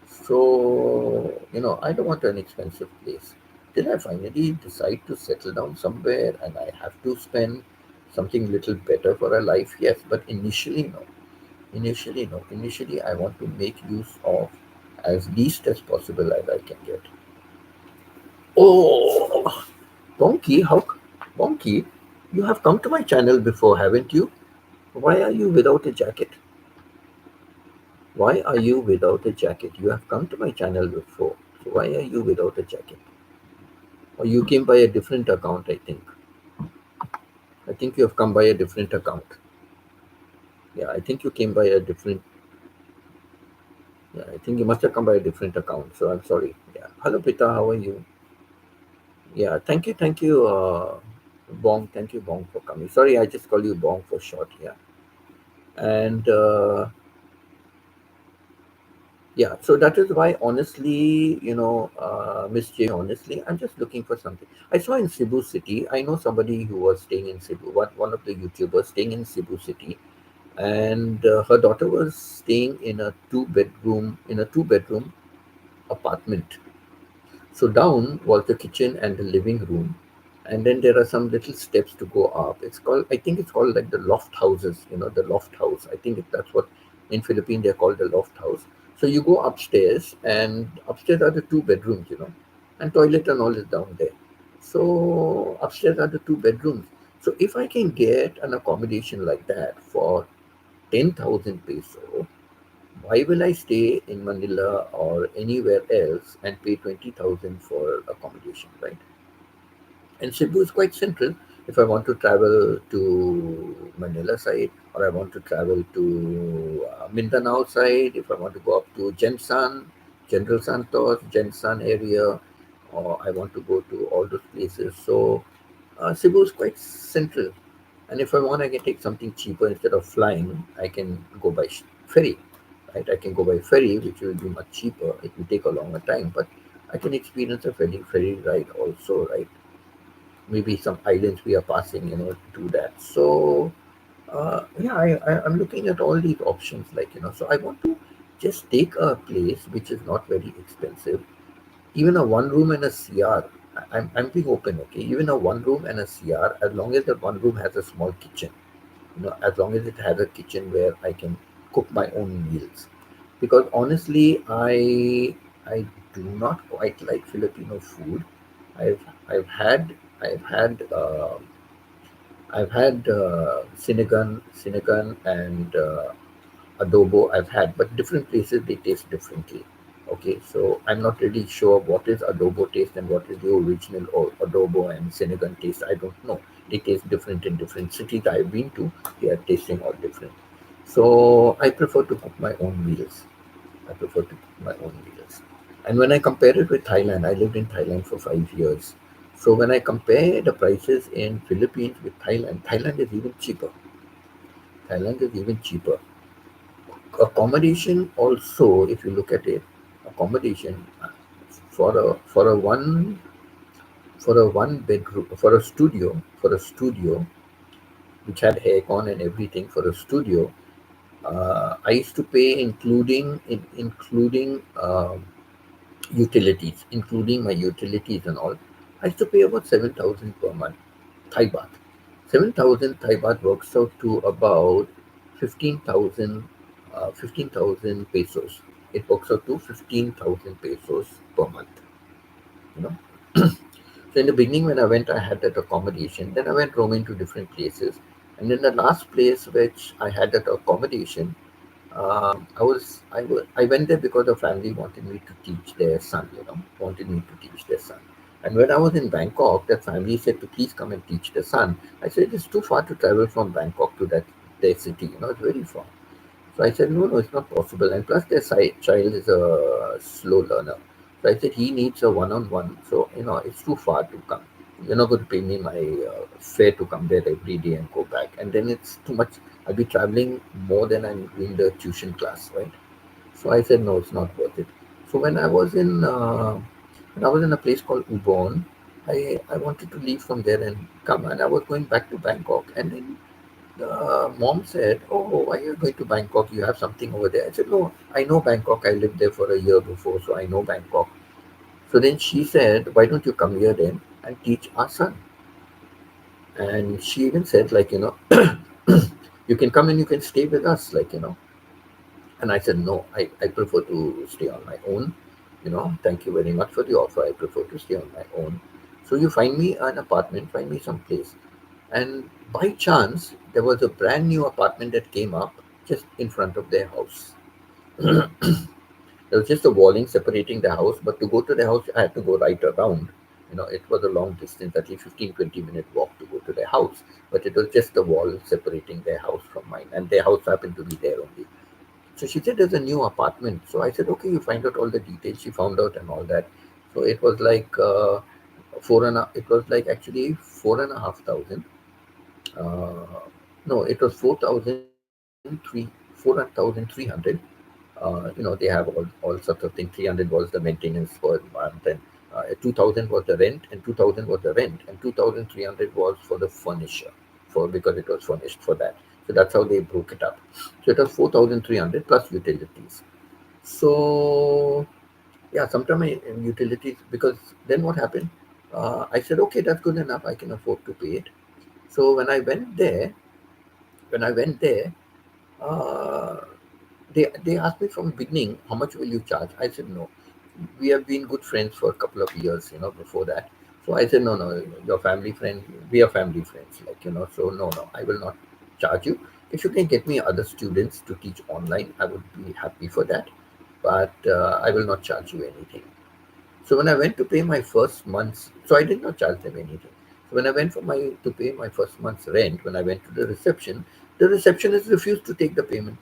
So, I don't want an expensive place. Till I finally decide to settle down somewhere and I have to spend something little better for a life, yes, but initially, no. Initially, no. Initially, I want to make use of as least as possible as I can get. Oh, Bonky, Bonky, you have come to my channel before, haven't you? Why are you without a jacket? Why are you without a jacket? You have come to my channel before. So why are you without a jacket? Or you came by a different account, I think. I think you have come by a different account. Yeah, I think you came by a different. Yeah, I think you must have come by a different account. So I'm sorry. Yeah. Hello, Pita. How are you? Yeah. Thank you, Bong. Thank you, Bong, for coming. Sorry, I just call you Bong for short. Yeah. And yeah, so that is why, honestly, Miss J, honestly, I'm just looking for something. I saw in Cebu City, I know somebody who was staying in Cebu, one of the YouTubers staying in Cebu City, and her daughter was staying in a two bedroom apartment. So down was the kitchen and the living room, and then there are some little steps to go up. I think it's called like the loft houses, the loft house. I think that's what in Philippines they're called the loft house. So you go upstairs, and upstairs are the two bedrooms, and toilet and all is down there. So upstairs are the two bedrooms. So if I can get an accommodation like that for 10,000 peso, why will I stay in Manila or anywhere else and pay 20,000 for accommodation, right? And Cebu is quite central. If I want to travel to Manila side, or I want to travel to Mindanao side, if I want to go up to Jensan, General Santos, Jensan area, or I want to go to all those places. So Cebu is quite central. And if I want, I can take something cheaper instead of flying. I can go by ferry, right? I can go by ferry, which will be much cheaper. It will take a longer time, but I can experience a ferry ride also, right? Maybe some islands we are passing, do that. So yeah, I'm looking at all these options, like so I want to just take a place which is not very expensive, even a one room and a CR. I'm being open, okay? Even a one room and a CR, as long as that one room has a small kitchen, as long as it has a kitchen where I can cook my own meals. Because honestly, I do not quite like Filipino food. I've I've had I've had sinigang and adobo I've had, but different places they taste differently. Okay, so I'm not really sure what is adobo taste and what is the original or adobo and sinigang taste. I don't know. They taste different in different cities I've been to. They are tasting all different. So I prefer to cook my own meals. I prefer to cook my own meals. And when I compare it with Thailand, I lived in Thailand for 5 years. So when I compare the prices in Philippines with Thailand, Thailand is even cheaper. Thailand is even cheaper. Accommodation also, if you look at it, accommodation for a one bedroom for a studio which had aircon and everything for a studio, I used to pay including utilities, including my utilities and all. I used to pay about 7,000 per month, Thai baht. 7,000 Thai baht works out to about 15,000 15,000 pesos. It works out to 15,000 pesos per month. You know. So in the beginning, when I went, I had that accommodation. Then I went roaming to different places, and in the last place which I had that accommodation, I went there because the family wanted me to teach their son. Wanted me to teach their son. And when I was in Bangkok, that family said to please come and teach the son. I said it's too far to travel from Bangkok to that their city. It's very far. So I said, no, no, it's not possible. And plus, their child is a slow learner. So I said, he needs a one on one. So, it's too far to come. You're not going to pay me my fare to come there every day and go back. And then it's too much. I'll be traveling more than I'm doing the tuition class, right? So I said, no, it's not worth it. So when I was in a place called Ubon, I wanted to leave from there and come. And I was going back to Bangkok. And then the mom said, "Oh, why are you going to Bangkok? You have something over there." I said, "No, I know Bangkok. I lived there for a year before, so I know Bangkok." So then she said, "Why don't you come here then and teach our son?" And she even said, "You can come and you can stay with us, And I said, "No, I prefer to stay on my own. Thank you very much for the offer. I prefer to stay on my own. So you find me an apartment, find me some place." And by chance, there was a brand new apartment that came up just in front of their house. There was just a walling separating the house, but to go to the house, I had to go right around. It was a long distance, at least 15-20 minute walk to go to their house. But it was just a wall separating their house from mine, and their house happened to be there only. So she said, "There's a new apartment." So I said, "Okay, you find out all the details." She found out and all that. So it was like it was like actually 4,500. No, it was 4,300. They have all sorts of things. 300 was the maintenance for a month, and 2,000 was the rent, and 2,000 was the rent, and 2,300 was for the furniture, for because it was furnished for that. So that's how they broke it up. So it was 4,300 plus utilities. So yeah, sometimes utilities, because then what happened? I said, okay, that's good enough. I can afford to pay it. So when I went there, uh, they asked me from the beginning, how much will you charge? I said no. We have been good friends for a couple of years, before that. So I said, no, no, your family friend, we are family friends, so no, no, I will not charge you. If you can get me other students to teach online, I would be happy for that. But I will not charge you anything. So when I went to pay my first month's, so I did not charge them anything. So when I went to pay my first month's rent, when I went to the receptionist refused to take the payment.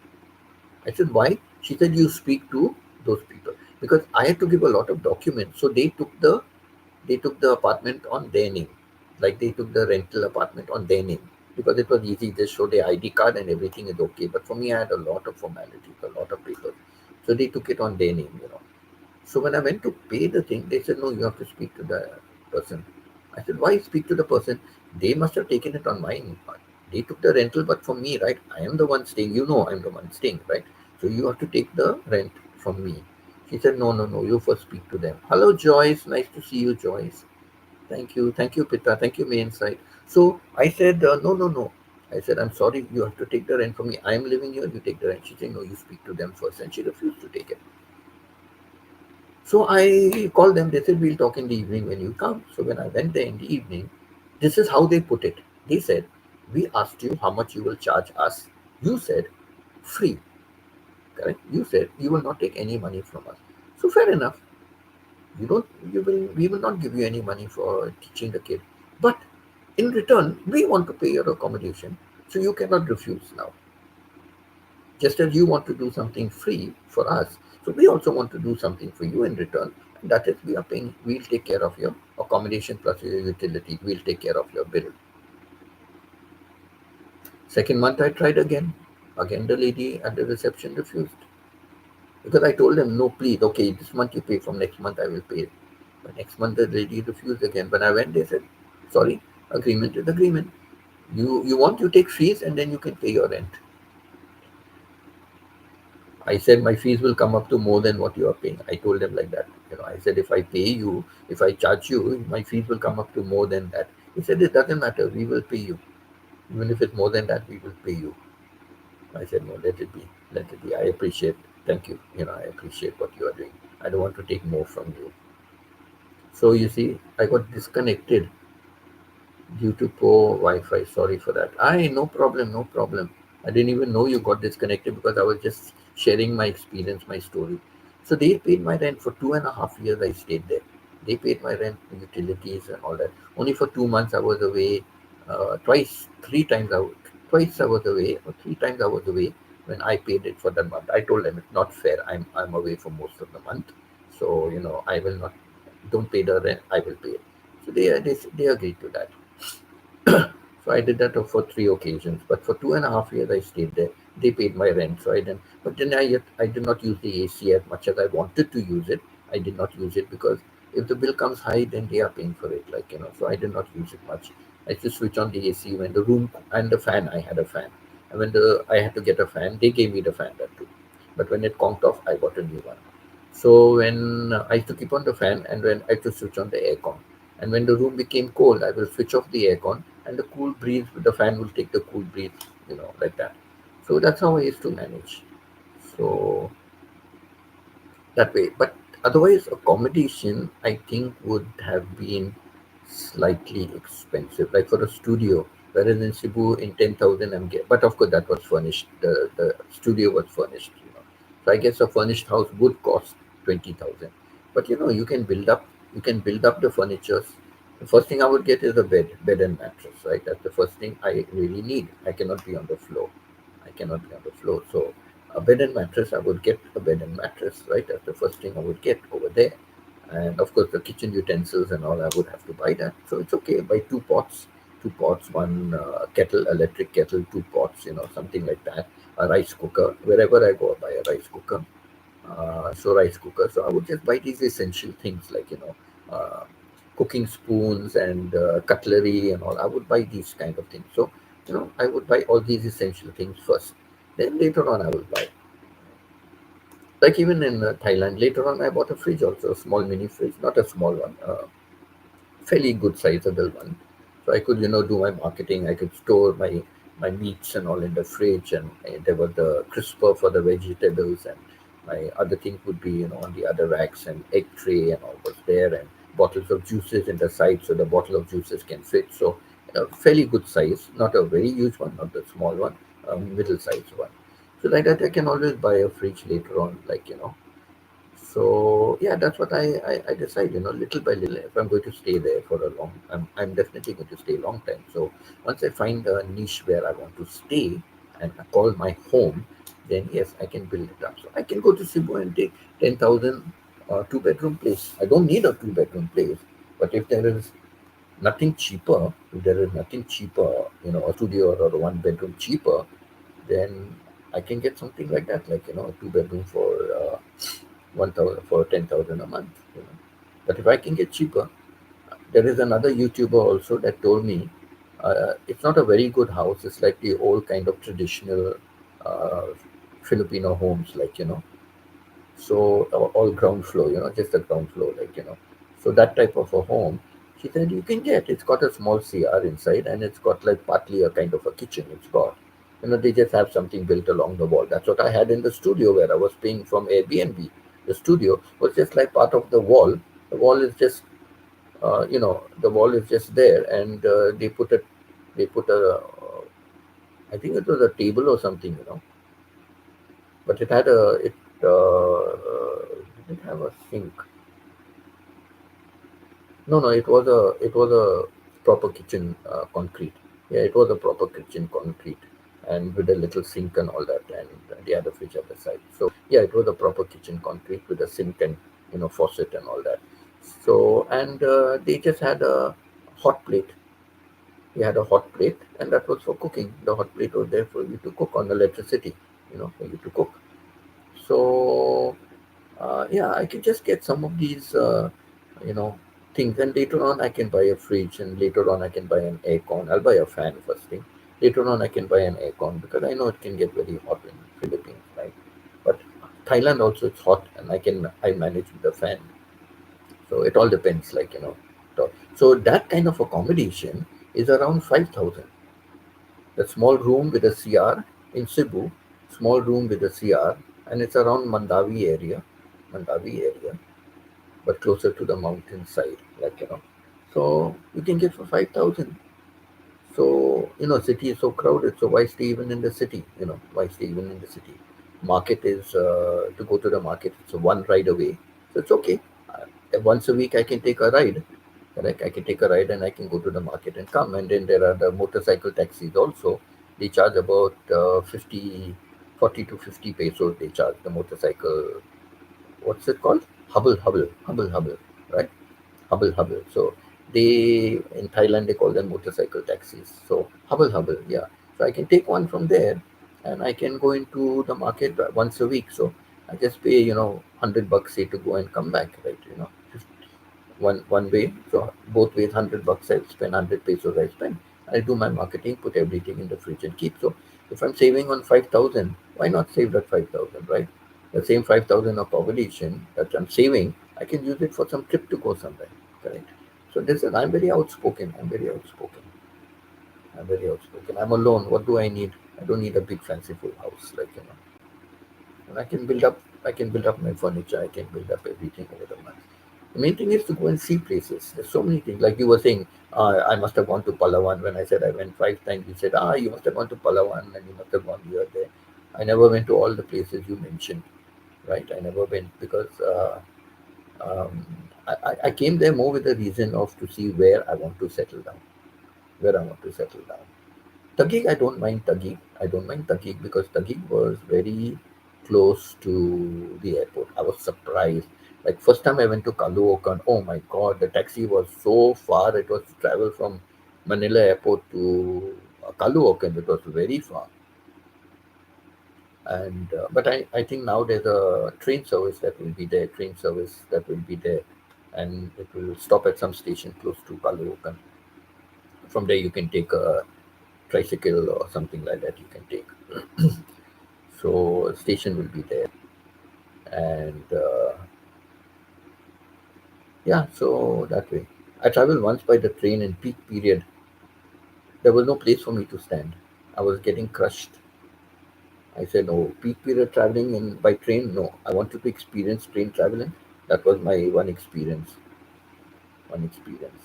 I said, why? She said, you speak to those people. Because I had to give a lot of documents. So they took the apartment on their name. Like they took the rental apartment on their name. Because it was easy, just show their ID card and everything is okay. But for me, I had a lot of formalities, a lot of papers. So they took it on their name. So when I went to pay the thing, they said, no, you have to speak to the person. I said, why speak to the person? They must have taken it on mine. They took the rental, but for me, right? I am the one staying. I'm the one staying, right? So you have to take the rent from me. She said, no, no, no, you first speak to them. Hello, Joyce. Nice to see you, Joyce. Thank you, Pitta, thank you, main side. So I said, no, no, no. I said, I'm sorry, you have to take the rent from me. I'm living here, you take the rent. She said, no, you speak to them first. And she refused to take it. So I called them. They said, we'll talk in the evening when you come. So when I went there in the evening, this is how they put it. They said, we asked you how much you will charge us. You said, free. Correct? You said, you will not take any money from us. So fair enough. You don't, we will not give you any money for teaching the kid. But in return, we want to pay your accommodation. So you cannot refuse now. Just as you want to do something free for us, so we also want to do something for you in return. And that is, we are paying, we'll take care of your accommodation plus your utility. We'll take care of your bill. Second month, I tried again. Again, the lady at the reception refused. Because I told them, no, please, okay, this month you pay, from next month I will pay. But next month the lady refused again. When I went, they said, sorry, agreement is agreement. You want, you take fees and then you can pay your rent. I said my fees will come up to more than what you are paying. I told them like that. I said, if I pay you, if I charge you, my fees will come up to more than that. He said, it doesn't matter. We will pay you. Even if it's more than that, we will pay you. I said, no, let it be. Let it be. I appreciate. Thank you. I appreciate what you are doing. I don't want to take more from you. So you see, I got disconnected due to poor Wi-Fi. Sorry for that. No problem, no problem. I didn't even know you got disconnected because I was just sharing my experience, my story. So they paid my rent for 2.5 years. I stayed there. They paid my rent, utilities, and all that. Only for 2 months I was away. Twice, three times twice I was away, or 3 times I was away when I paid it for that month. I told them it's not fair. I'm away for most of the month, so I will not. Don't pay the rent. I will pay it. So they agreed to that. So I did that for 3 occasions. But for 2.5 years I stayed there. They paid my rent, so I didn't. But then I did not use the AC as much as I wanted to use it. I did not use it because if the bill comes high, then they are paying for it. So I did not use it much. I just switch on the AC when the room, and the fan. I had a fan, and when the I had to get a fan, they gave me the fan that too. But when it conked off, I got a new one. So when I used to keep on the fan, and when I used to switch on the aircon, and when the room became cold, I will switch off the aircon, and the cool breeze, the fan will take the cool breeze, like that. So that's how I used to manage. So that way. But otherwise, accommodation, I think, would have been slightly expensive, like for a studio. Whereas in Cebu, in 10,000, but of course that was furnished. The studio was furnished. So I guess a furnished house would cost 20,000. But you can build up the furnitures. The first thing I would get is a bed and mattress, right? That's the first thing I really need. I cannot be on the floor. I cannot be on the floor. So a bed and mattress, I would get a bed and mattress, right? That's the first thing I would get over there. And of course, the kitchen utensils and all, I would have to buy that. So it's okay. Buy two pots, one kettle, electric kettle, two pots, something like that. A rice cooker. Wherever I go, I buy a rice cooker. So rice cooker. So I would just buy these essential things like cooking spoons and cutlery and all. I would buy these kind of things. So I would buy all these essential things first. Then later on, I will buy. Like even in Thailand, later on, I bought a fridge also, a small mini fridge, not a small one, fairly good sizable one. So I could, do my marketing. I could store my meats and all in the fridge, and there was the crisper for the vegetables, and my other things would be, on the other racks, and egg tray and all was there, and bottles of juices in the side, so the bottle of juices can fit. So fairly good size, not a very huge one, not the small one, middle sized one. So like that, I can always buy a fridge later on, so yeah, that's what I decide, little by little. If I'm going to stay there for a I'm definitely going to stay a long time. So once I find a niche where I want to stay and I call my home, then yes, I can build it up. So I can go to Cebu and take 10,000 two-bedroom place. I don't need a two-bedroom place, but if there is nothing cheaper, a studio or a one-bedroom cheaper, then I can get something like that, like a two-bedroom for 1,000 for 10,000 a month. But if I can get cheaper, there is another YouTuber also that told me it's not a very good house. It's like the old kind of traditional uh, Filipino homes, so all ground floor, just the ground floor, so that type of a home. She said, you can get, it's got a small CR inside and it's got like partly a kind of a kitchen. It's got, they just have something built along the wall. That's what I had in the studio where I was paying from Airbnb. The studio was just like part of the wall. The wall is just, the wall is just there, and they put a, I think it was a table or something, but it didn't have a sink. No, no, it was a proper kitchen, concrete. Yeah, it was a proper kitchen concrete, and with a little sink and all that, and they had a fridge at the side. So yeah, it was a proper kitchen concrete with a sink and faucet and all that. So and they just had a hot plate. We had a hot plate, and that was for cooking. The hot plate was there for you to cook on electricity, for you to cook. So yeah, I can just get some of these, you know, things, and later on I can buy a fridge, and later on I can buy an aircon. I'll buy a fan first thing. Later on I can buy an aircon because I know it can get very hot in Philippines, right? But Thailand also it's hot, and I manage with the fan. So it all depends, like So that kind of accommodation is around 5,000. The small room with a CR in Cebu, small room with a CR, and it's around Mandawi area, but closer to the mountain side, So you can get for 5,000. So city is so crowded. So why stay even in the city? Why stay even in the city? Market is to go to the market. It's a one ride away, so it's okay. Once a week, I can take a ride. Correct. I can take a ride and I can go to the market and come. And then there are the motorcycle taxis also. They charge about 50, 40 to 50 pesos. They charge the motorcycle. What's it called? Hubble, right? Hubble. So in Thailand they call them motorcycle taxis. So hubble, yeah. So I can take one from there, and I can go into the market once a week. So I just pay $100 say to go and come back, right? One way. So both ways, $100 I spend, 100 pesos I spend. I do my marketing, put everything in the fridge and keep. So if I'm saving on 5,000, why not save that 5,000, right? The same 5,000 of accommodation that I'm saving, I can use it for some trip to go somewhere, correct? So this is I'm very outspoken. I'm very outspoken. I'm alone. What do I need? I don't need a big fanciful house, and I can build up my furniture. I can build up everything over the month. The main thing is to go and see places. There's so many things. Like you were saying, I must have gone to Palawan. When I said I went 5 times, you said, you must have gone to Palawan and you must have gone here, there. I never went to all the places you mentioned, right? I never went because um, I came there more with the reason of to see where I want to settle down, where I want to settle down. Taguig, I don't mind Taguig. I don't mind Taguig because Taguig was very close to the airport. I was surprised. Like first time I went to Caloocan, oh my God, the taxi was so far. It was to travel from Manila airport to Caloocan. It was very far. And but I think now there's a train service that will be there. Train service that will be there, and it will stop at some station close to Caloocan. From there, you can take a tricycle or something like that. You can take. So station will be there, and yeah, so that way. I traveled once by the train in peak period. There was no place for me to stand. I was getting crushed. I said, no, peak period traveling in by train, no. I wanted to experience train traveling. That was my one experience. One experience.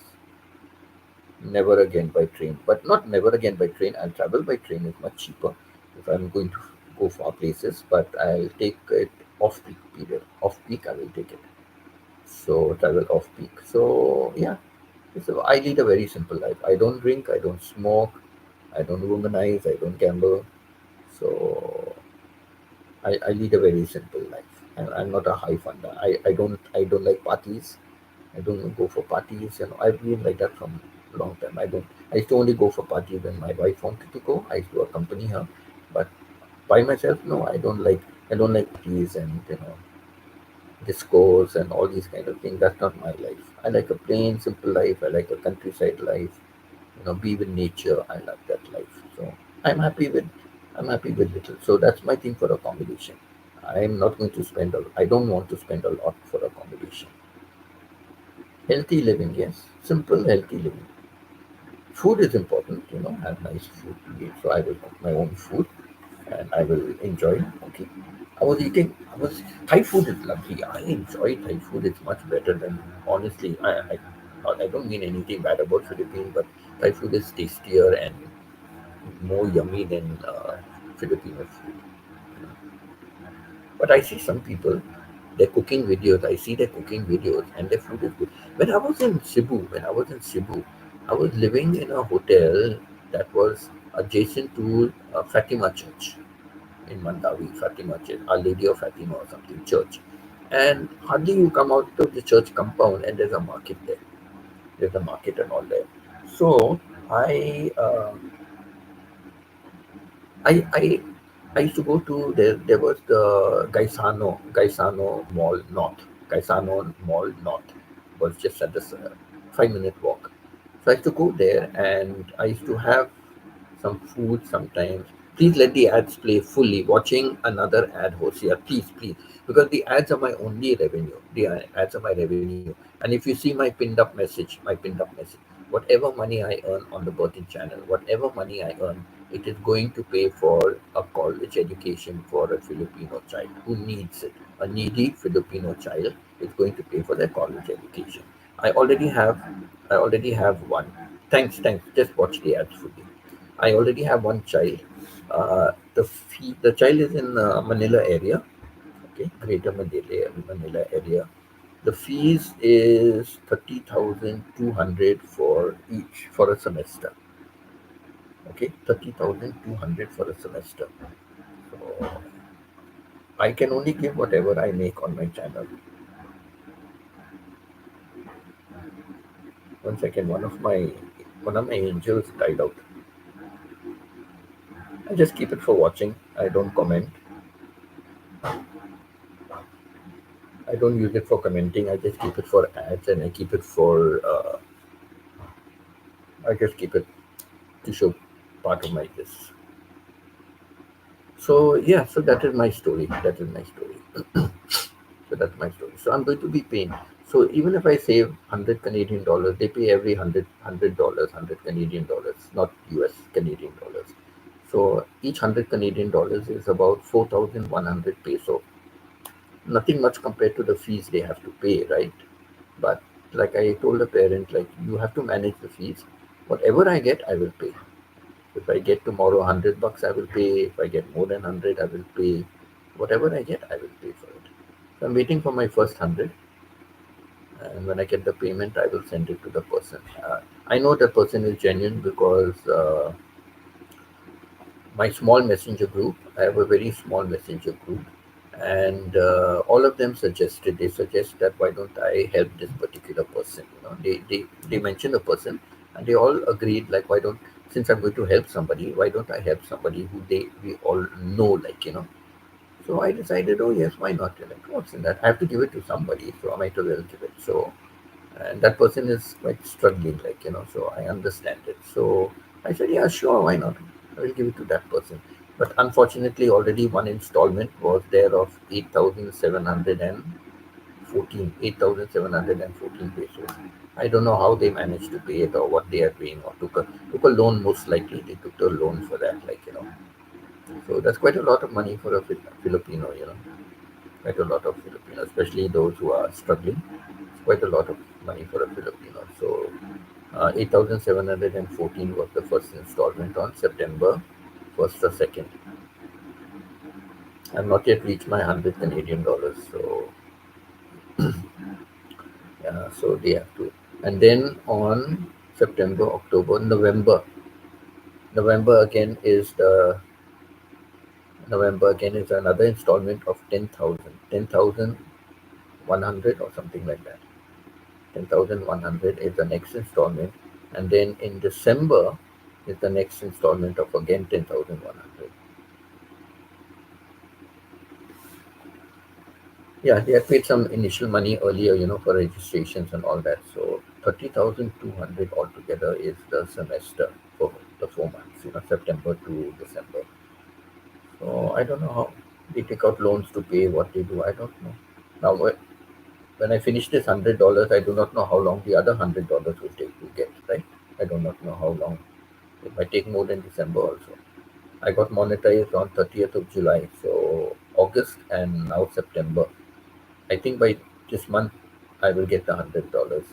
Never again by train. But not never again by train. I'll travel by train is much cheaper if I'm going to go far places, but I'll take it off peak period. Off peak I will take it. So travel off peak. So yeah. So I lead a very simple life. I don't drink, I don't smoke, I don't womanize, I don't gamble. So I lead a very simple life. I'm not a high funder. I don't like parties. I don't go for parties. I've been like that from a long time. I used to only go for parties when my wife wanted to go. I used to accompany her. But by myself, no, I don't like parties and discourse and all these kind of things. That's not my life. I like a plain, simple life. I like a countryside life. Be with nature. I love that life. So I'm happy with I'm happy with little. So that's my thing for accommodation. I'm not going to spend. I don't want to spend a lot for accommodation. Healthy living, yes. Simple, healthy living. Food is important, have nice food to eat. So I will cook my own food and I will enjoy cooking. Thai food is lovely. I enjoy Thai food. It's much better than, honestly, I don't mean anything bad about Philippines, but Thai food is tastier and more yummy than Filipino food. But I see some people, their cooking videos. I see their cooking videos, and their food is good. When I was in Cebu, I was living in a hotel that was adjacent to Fatima Church in Mandawi, Fatima Church, Our Lady of Fatima or something church. And hardly you come out of the church compound, and there's a market there. There's a market and all there. So I uh, I I used to go to there. There was the Gaisano Mall North. Gaisano Mall North was just at this 5 minute walk. So I used to go there, and I used to have some food sometimes. Please let the ads play fully. Watching another ad host here, please, because the ads are my only revenue. The ads are my revenue. And if you see my pinned up message, whatever money I earn on the Birthing channel, whatever money I earn, it is going to pay for a college education for a Filipino child who needs it. A needy Filipino child is going to pay for their college education. I already have, I already have one. Thanks. Just watch the ads fully. I already have one child. The child is in Manila area, okay, Greater Manila area. The fees is 30,200 for each for a semester. Okay, 30,200 for a semester. So I can only give whatever I make on my channel. One second, one of my angels died out. I just keep it for watching. I don't comment. I don't use it for commenting. I just keep it for ads, and I keep it for. I just keep it to show part of my this. So yeah, so that is my story. That is my story. So that's my story. So I'm going to be paying. So even if I save 100 Canadian dollars, they pay every $100, 100 Canadian dollars, not US Canadian dollars. So each 100 Canadian dollars is about 4,100 peso. Nothing much compared to the fees they have to pay, right? But like I told the parent, like you have to manage the fees. Whatever I get, I will pay. If I get tomorrow $100, I will pay. If I get more than 100, I will pay. Whatever I get, I will pay for it. So I'm waiting for my first 100, and when I get the payment, I will send it to the person. I know the person is genuine because my small messenger group, I have a very small messenger group, and all of them they suggest that why don't I help this particular person? They mention a person, and they all agreed like why don't, since I'm going to help somebody, why don't I help somebody who we all know, so I decided, oh yes, why not? Like, what's in that? I have to give it to somebody, so I might as well give it. So, and that person is quite struggling, so I understand it. So I said, yeah, sure, why not? I will give it to that person. But unfortunately, already one installment was there of 8,714 pesos. I don't know how they managed to pay it or what they are paying, or took a loan, most likely. They took the loan for that, So that's quite a lot of money for a Filipino, quite a lot of Filipinos, especially those who are struggling. It's quite a lot of money for a Filipino. So 8,714 was the first installment on September 1st or 2nd. I've not yet reached my 100 Canadian dollars. So yeah, so they have to. And then on September, October, November again is the November again is another installment of 10,100 or something like that. 10,100 is the next installment, and then in December is the next installment of again 10,100. Yeah, they had paid some initial money earlier, for registrations and all that. So 30,200 altogether is the semester for the 4 months, September to December. So I don't know how they take out loans to pay what they do. I don't know. Now, when I finish this $100, I do not know how long the other $100 will take to get, right? I do not know how long. It might take more than December also. I got monetized on 30th of July, so August and now September. I think by this month I will get the $100.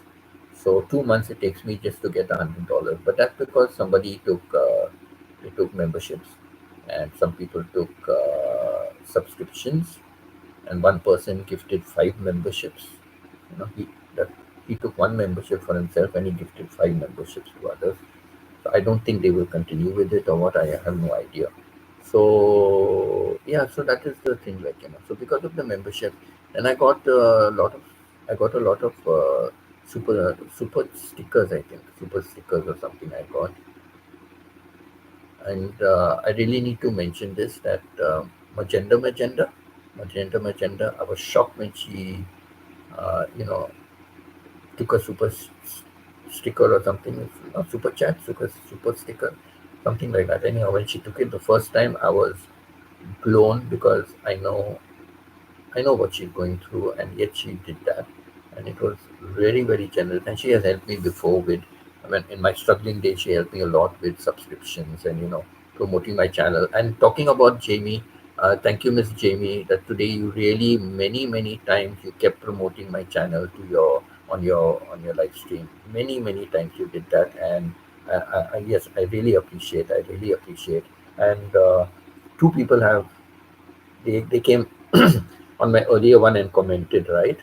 So 2 months it takes me just to get $100, but that's because somebody took they took memberships, and some people took subscriptions, and one person gifted 5 memberships. That he took one membership for himself and he gifted 5 memberships to others. So I don't think they will continue with it or what. I have no idea. So yeah, so that is the thing, like So because of the membership, and I got a lot of super stickers. I think super stickers or something I got, and I really need to mention this that Magenta. I was shocked when she, you know, took a sticker or something, not super chat, super sticker, something like that. Anyhow, when she took it the first time, I was blown because I know what she's going through, and yet she did that, and it was very, very generous. And she has helped me before with, I mean, in my struggling days, she helped me a lot with subscriptions and promoting my channel. And talking about Jamie, thank you, Miss Jamie. That today you really many, many times you kept promoting my channel to your on your live stream. Many, many times you did that, and yes, I really appreciate. I really appreciate. And two people have they came on my earlier one and commented, right?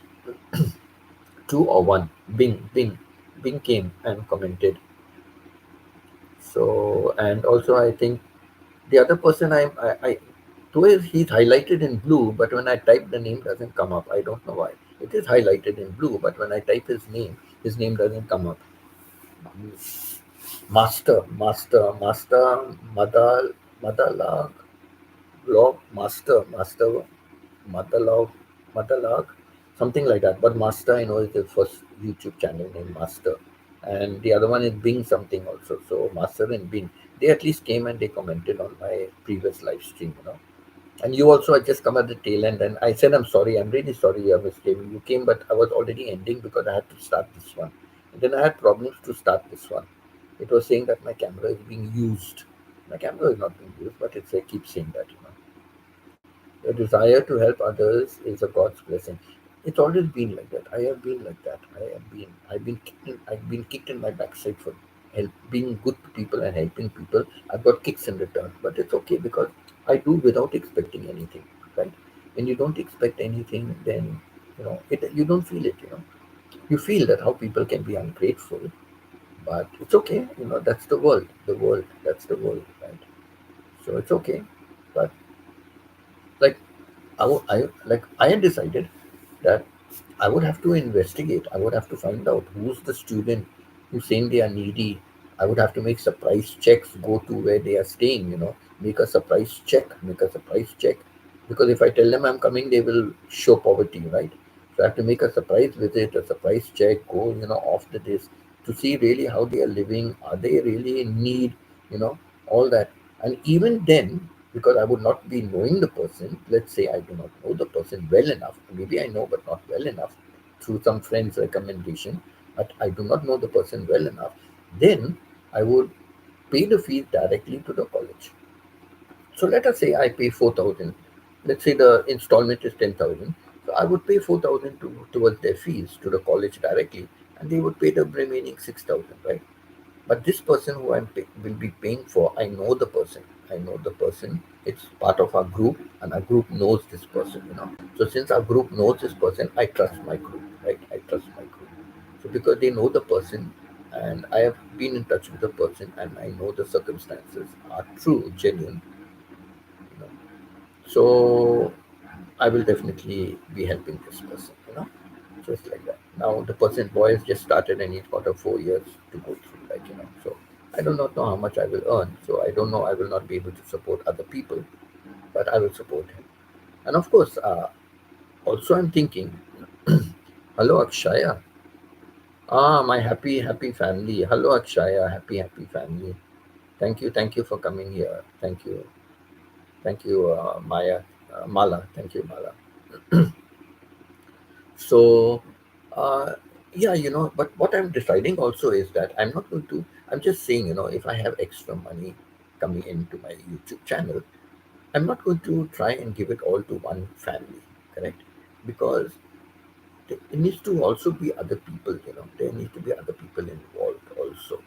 Two or one. Bing came and commented. So, and also I think the other person I though he's highlighted in blue, but when I type the name doesn't come up. I don't know why. It is highlighted in blue, but when I type his name doesn't come up. Master, Madala, Log, Matalog, Matalog, something like that. But Master, I know, is the first YouTube channel named Master, and the other one is Bing something also. So Master and Bing, they at least came and they commented on my previous live stream. And you also had just come at the tail end, and I said, I'm sorry, I'm really sorry, Miss Jamie. You came, but I was already ending because I had to start this one. And then I had problems to start this one. It was saying that my camera is being used. My camera is not being used, but it keeps saying that. The desire to help others is a God's blessing. It's always been like that. I have been like that. I've been kicked in my backside for being good to people and helping people. I've got kicks in return, but it's okay because I do without expecting anything, right? When you don't expect anything, then you don't feel it. You feel that how people can be ungrateful, but it's okay. That's the world. That's the world, right? So it's okay, but like I had decided that I would have to investigate. I would have to find out who's the student who's saying they are needy. I would have to make surprise checks, go to where they are staying, make a surprise check. Because if I tell them I'm coming, they will show poverty, right? So I have to make a surprise visit, a surprise check, go, off the this to see really how they are living. Are they really in need? All that. And even then, because I would not be knowing the person, let's say I do not know the person well enough, maybe I know but not well enough through some friend's recommendation, but I do not know the person well enough, then I would pay the fees directly to the college. So let us say I pay 4,000. Let's say the installment is 10,000. So I would pay 4,000 towards their fees to the college directly, and they would pay the remaining 6,000, right? But this person who will be paying for, I know the person. I know the person. It's part of our group, and our group knows this person. So since our group knows this person, I trust my group, right? I trust my group. So because they know the person, and I have been in touch with the person, and I know the circumstances are true, genuine. You know. So I will definitely be helping this person. Just like that. Now the person boy has just started and he's got a 4 years to go through, So I do not know how much I will earn. So I don't know. I will not be able to support other people, but I will support him. And of course, also I'm thinking, hello Akshaya. My happy happy family. Hello Akshaya, happy happy family. Thank you for coming here. Thank you, Maya, Mala. Thank you, Mala. So Uh, yeah, but what I'm deciding also is that I'm not going to, I'm just saying, if I have extra money coming into my YouTube channel, I'm not going to try and give it all to one family, correct? Because it needs to also be other people, there need to be other people involved also.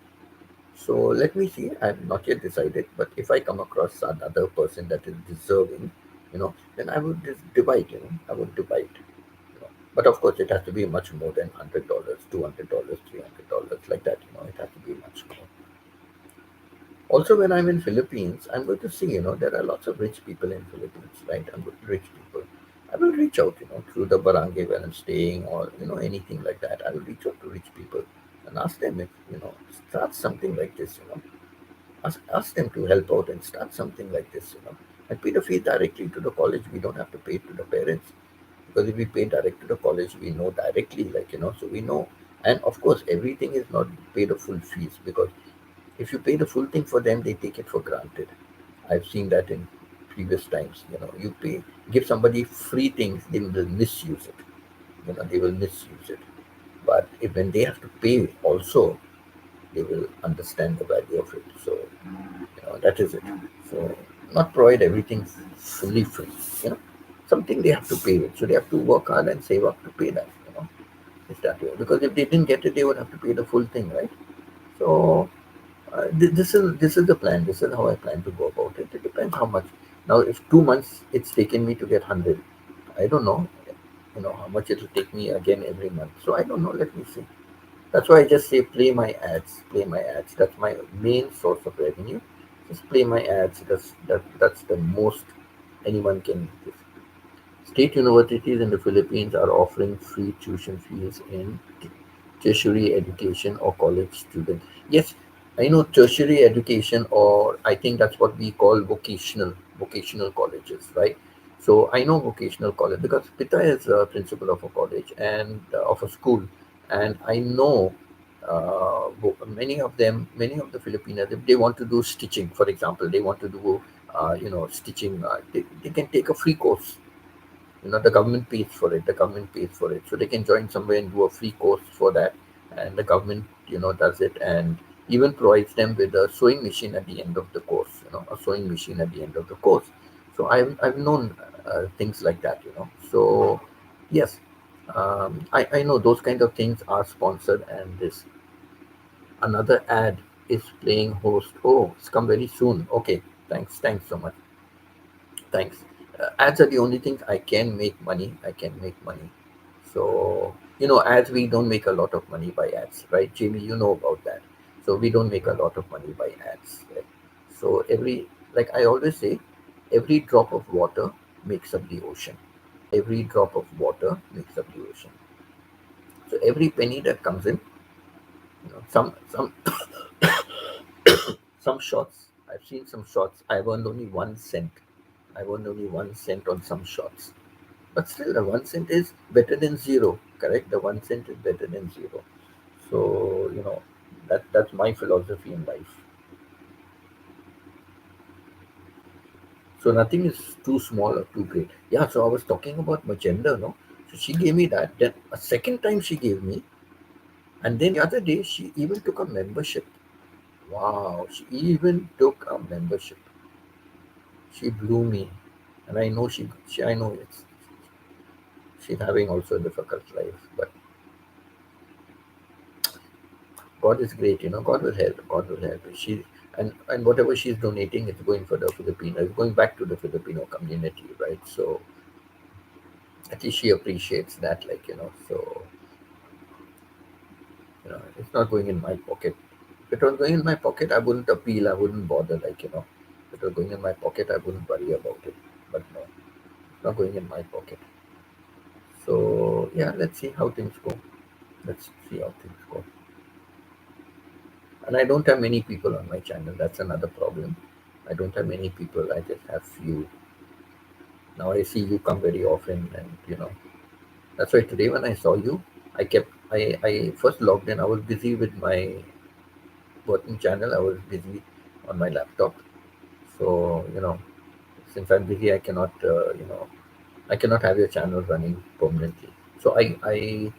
So let me see. I'm not yet decided, but if I come across another person that is deserving, then I would just divide. I would divide. But of course, it has to be much more than $100, $200, $300, like that. It has to be much more. Also, when I'm in Philippines, I'm going to see. There are lots of rich people in Philippines, right? I'm going to rich people. I will reach out, through the barangay where I'm staying, or anything like that. I will reach out to rich people and ask them if start something like this. Ask them to help out and start something like this, and pay the fee directly to the college. We don't have to pay it to the parents, because if we pay direct to the college, we know directly, so we know. And of course, everything is not paid the full fees, because if you pay the full thing for them, they take it for granted. I've seen that in previous times. You pay, give somebody free things, they will misuse it. They will misuse it. But if when they have to pay also, they will understand the value of it. So that is it. So not provide everything fully free. You know, something they have to pay with. So they have to work hard and save up to pay that. It's that way. Because if they didn't get it, they would have to pay the full thing, right? So this is the plan. This is how I plan to go about it. It depends how much. Now, if 2 months it's taken me to get 100, I don't know. How much it will take me again every month. So I don't know. Let me see. That's why I just say play my ads. Play my ads. That's my main source of revenue. Just play my ads. That's the most anyone can give. State universities in the Philippines are offering free tuition fees in tertiary education or college students. Yes, I know tertiary education, or I think that's what we call vocational colleges, right? So I know vocational college because Pita is a principal of a college and of a school, and I know many of the Filipinos, if they want to do stitching, for example, they want to do stitching, they can take a free course. The government pays for it. The government pays for it, so they can join somewhere and do a free course for that, and the government does it, and even provides them with a sewing machine at the end of the course. A sewing machine at the end of the course. So I've known things like that. So yes, I know those kind of things are sponsored, and this another ad is playing host. Oh, it's come very soon. Okay, thanks so much. Thanks. Ads are the only things I can make money. I can make money. So, ads, we don't make a lot of money by ads, right? Jamie, you know about that. So, we don't make a lot of money by ads, right? So, like I always say, every drop of water makes up the ocean. Every drop of water makes up the ocean. So, every penny that comes in, some shots, I've seen some shots, I've earned only 1 cent. I've earned only 1 cent on some shots. But still, the 1 cent is better than zero, correct? The 1 cent is better than zero. So, that's my philosophy in life. So nothing is too small or too great. Yeah, so I was talking about Magenta, no? So she gave me that. Then a second time she gave me, and then the other day she even took a membership. Wow, she even took a membership. She blew me. And I know I know she's having also a difficult life, but God is great, God will help. God will help. And whatever she's donating, it's going for the Filipino. It's going back to the Filipino community, right? So at least she appreciates that, So it's not going in my pocket. If it was going in my pocket, I wouldn't appeal. I wouldn't bother, If it was going in my pocket, I wouldn't worry about it. But no, it's not going in my pocket. So yeah, let's see how things go. Let's see how things go. And I don't have many people on my channel. That's another problem. I don't have many people. I just have few. Now I see you come very often, and that's why today when I saw you, I first logged in. I was busy with my working channel. I was busy on my laptop. So since I'm busy, I cannot I cannot have your channel running permanently. So I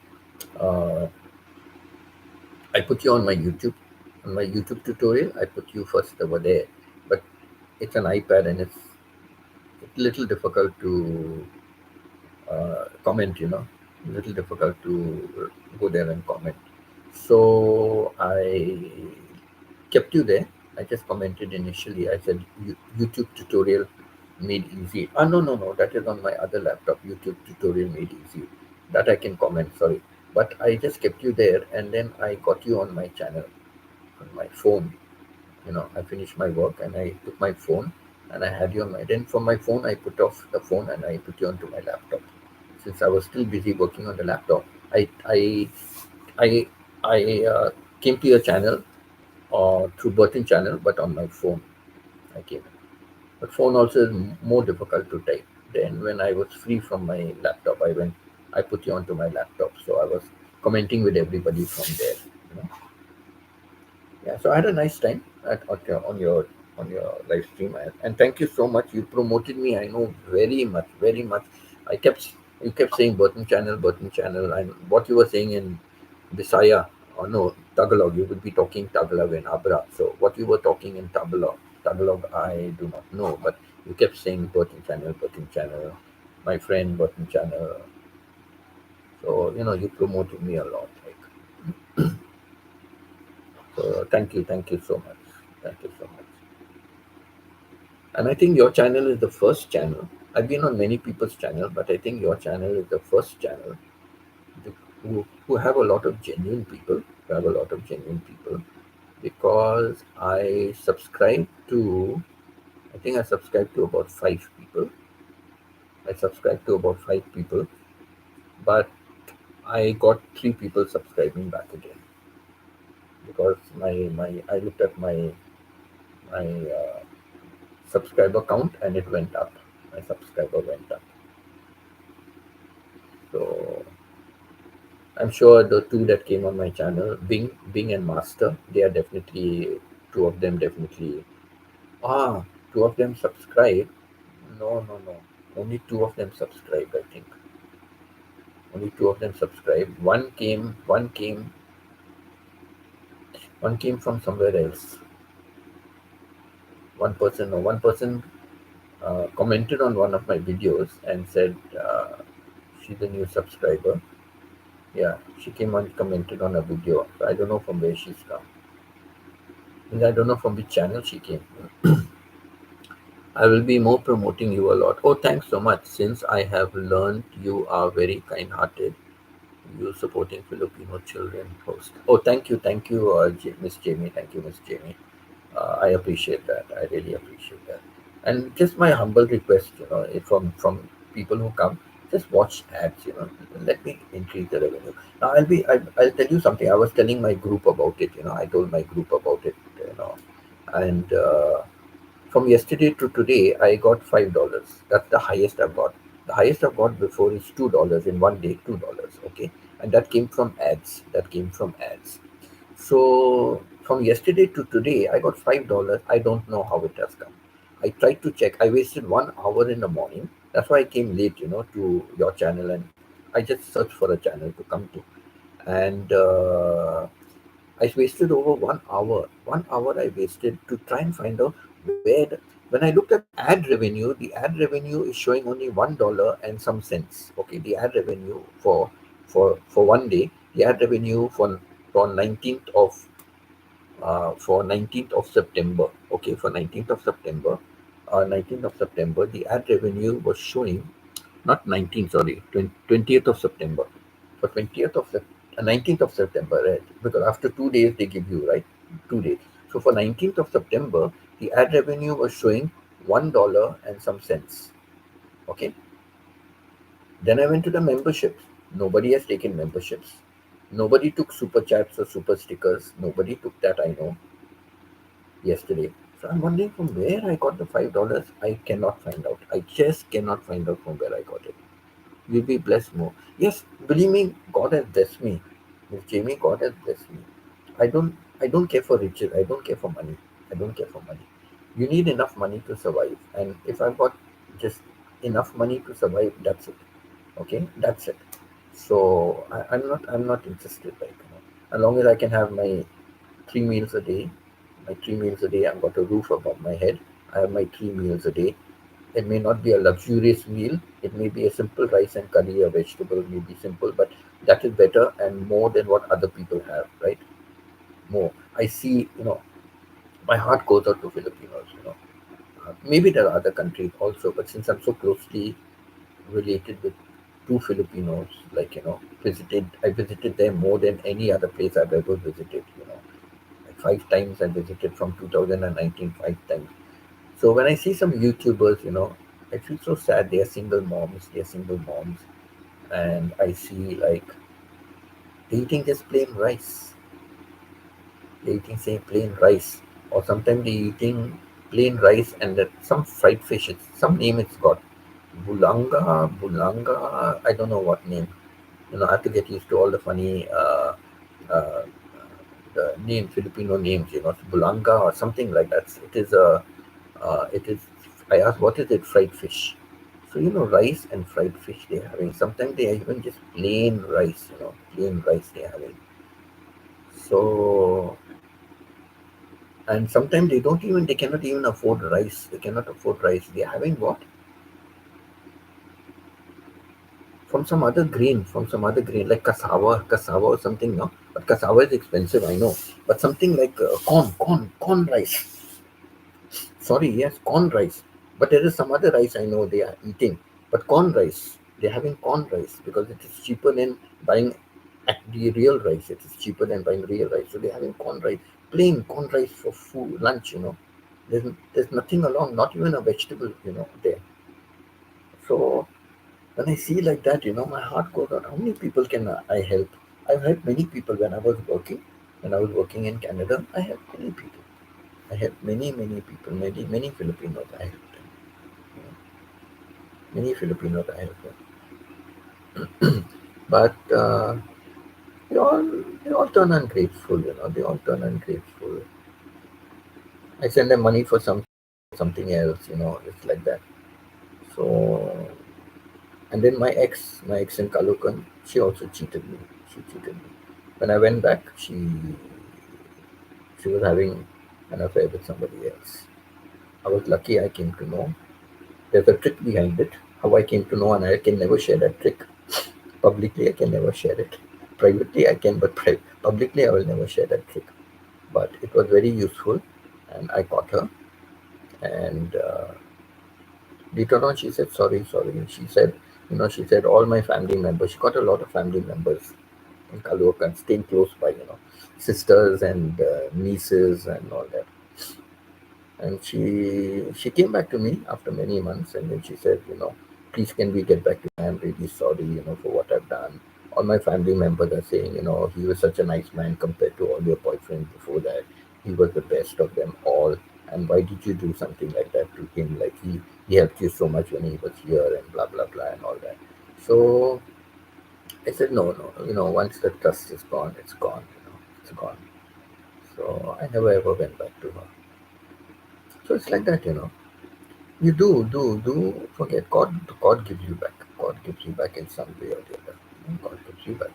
Uh, I put you on my YouTube tutorial. I put you first over there, but it's an iPad and it's a little difficult to comment. A little difficult to go there and comment. So I kept you there. I just commented initially. I said YouTube tutorial made easy. Ah, no, no, no. That is on my other laptop. YouTube tutorial made easy. That I can comment. Sorry, but I just kept you there, and then I got you on my channel on my phone. I finished my work and I took my phone and I had you on my. Then from my phone, I put off the phone and I put you onto my laptop. Since I was still busy working on the laptop, I I came to your channel through Burton channel, but on my phone I came. But phone also is more difficult to type. Then when I was free from my laptop, I put you onto my laptop. So I was commenting with everybody from there. You know. Yeah, so I had a nice time on your live stream, and thank you so much. You promoted me. I know very much, very much. I kept you kept saying Burton Channel, and what you were saying in Bisaya or no Tagalog. You would be talking Tagalog in Abra. So what you were talking in Tagalog, I do not know, but you kept saying Burton Channel, my friend Burton Channel. So you promoted me a lot. So thank you so much. Thank you so much. And I think your channel is the first channel. I've been on many people's channel, but I think your channel is the first channel who have a lot of genuine people, who have a lot of genuine people, because I think I subscribe to about five people. I subscribe to about five people, but I got three people subscribing back again because I looked at my subscriber count and it went up. My subscriber went up. So I'm sure the two that came on my channel, Bing and Master, they are definitely two of them definitely. Ah, two of them subscribe. No, no, no. Only two of them subscribed, I think. Only two of them subscribed. One came from somewhere else. One person commented on one of my videos and said she's a new subscriber. Yeah, she came on commented on a video. I don't know from where she's come. And I don't know from which channel she came. I will be more promoting you a lot. Oh, thanks so much. Since I have learned you are very kind-hearted, you supporting Filipino children host. Oh, thank you, Miss Jamie. Thank you, Miss Jamie. I appreciate that. I really appreciate that. And just my humble request, from people who come, just watch ads. Let me increase the revenue. Now I'll tell you something. I was telling my group about it. I told my group about it. And from yesterday to today, I got $5. That's the highest I've got. The highest I've got before is $2 in one day. $2. Okay, and that came from ads. So from yesterday to today, I got $5. I don't know how it has come. I tried to check. I wasted 1 hour in the morning. That's why I came late, to your channel, and I just searched for a channel to come to. And I wasted over 1 hour. 1 hour I wasted to try and find out where. When I looked at the ad revenue is showing only $1 and some cents. Okay, the ad revenue for one day, the ad revenue for 19th of for 19th of September. Okay, for 19th of September, the ad revenue was showing not 19th, sorry, 20th of September. For 19th of September, right? Because after 2 days they give you, right? 2 days. So for 19th of September, the ad revenue was showing $1 and some cents. Okay. Then I went to the memberships. Nobody has taken memberships. Nobody took super chats or super stickers. Nobody took that, I know, yesterday. So I'm wondering from where I got the $5. I cannot find out. I just cannot find out from where I got it. You'll be blessed more. Yes, believe me, God has blessed me. Miss Jamie, God has blessed me. I don't care for riches. I don't care for money. I don't care for money. You need enough money to survive. And if I've got just enough money to survive, that's it. Okay, that's it. So I'm not interested. Like, as long as I can have my 3 meals a day, my 3 meals a day, I've got a roof above my head. I have my 3 meals a day. It may not be a luxurious meal. It may be a simple rice and curry, a vegetable may be simple, but that is better and more than what other people have, right? More. I see, my heart goes out to Filipinos. Maybe there are other countries also, but since I'm so closely related with two Filipinos, like, I visited them more than any other place I've ever visited. Like 5 times I visited from 2019, 5 times. So when I see some YouTubers, I feel so sad. They are single moms. They are single moms, and I see like they eating just plain rice. They eating say plain rice, or sometimes they eating plain rice and that some fried fish. It's some name it's got. Bulanga. I don't know what name. I have to get used to all the funny uh, the name Filipino names. Bulanga or something like that. It is a. It is. I asked, what is it? Fried fish. So rice and fried fish they're having. Sometimes they are even just plain rice. Plain rice they're having. So and sometimes they cannot even afford rice. They cannot afford rice. They're having what? From some other grain like cassava or something, no? But cassava is expensive, I know. But something like corn rice. Sorry, yes, corn rice. But there is some other rice I know they are eating. But corn rice, they're having corn rice because it is cheaper than buying the real rice. It is cheaper than buying real rice. So they're having corn rice, plain corn rice for food, lunch. There's nothing along, not even a vegetable, there. So when I see like that, my heart goes out. How many people can I help? I've helped many people when I was working. When I was working in Canada, I helped many people. I helped many people, many Filipinos. I helped them. You know, Many Filipinos I helped them. But they all they all turn ungrateful. They all turn ungrateful. I send them money for something else. It's like that. So and then my ex in Kalukan, she also cheated me. She cheated me. When I went back, she was having an affair with somebody else. I was lucky I came to know. There's a trick behind it. How I came to know, and I can never share that trick. Publicly, I can never share it. Privately, I can, but publicly, I will never share that trick. But it was very useful, and I caught her. And later on, she said, sorry, sorry. And she said, all my family members, she got a lot of family members in Caloocan, staying close by, sisters and nieces and all that. And she came back to me after many months, and then she said, please can we get back to you? I'm really sorry, for what I've done. All my family members are saying, he was such a nice man compared to all your boyfriends before that. He was the best of them all. And why did you do something like that to him? Like he helped you so much when he was here and blah blah blah and all that. So I said, no, no, once the trust is gone, it's gone, it's gone. So I never ever went back to her. So it's like that. You do forget. God gives you back. God gives you back in some way or the other. God gives you back.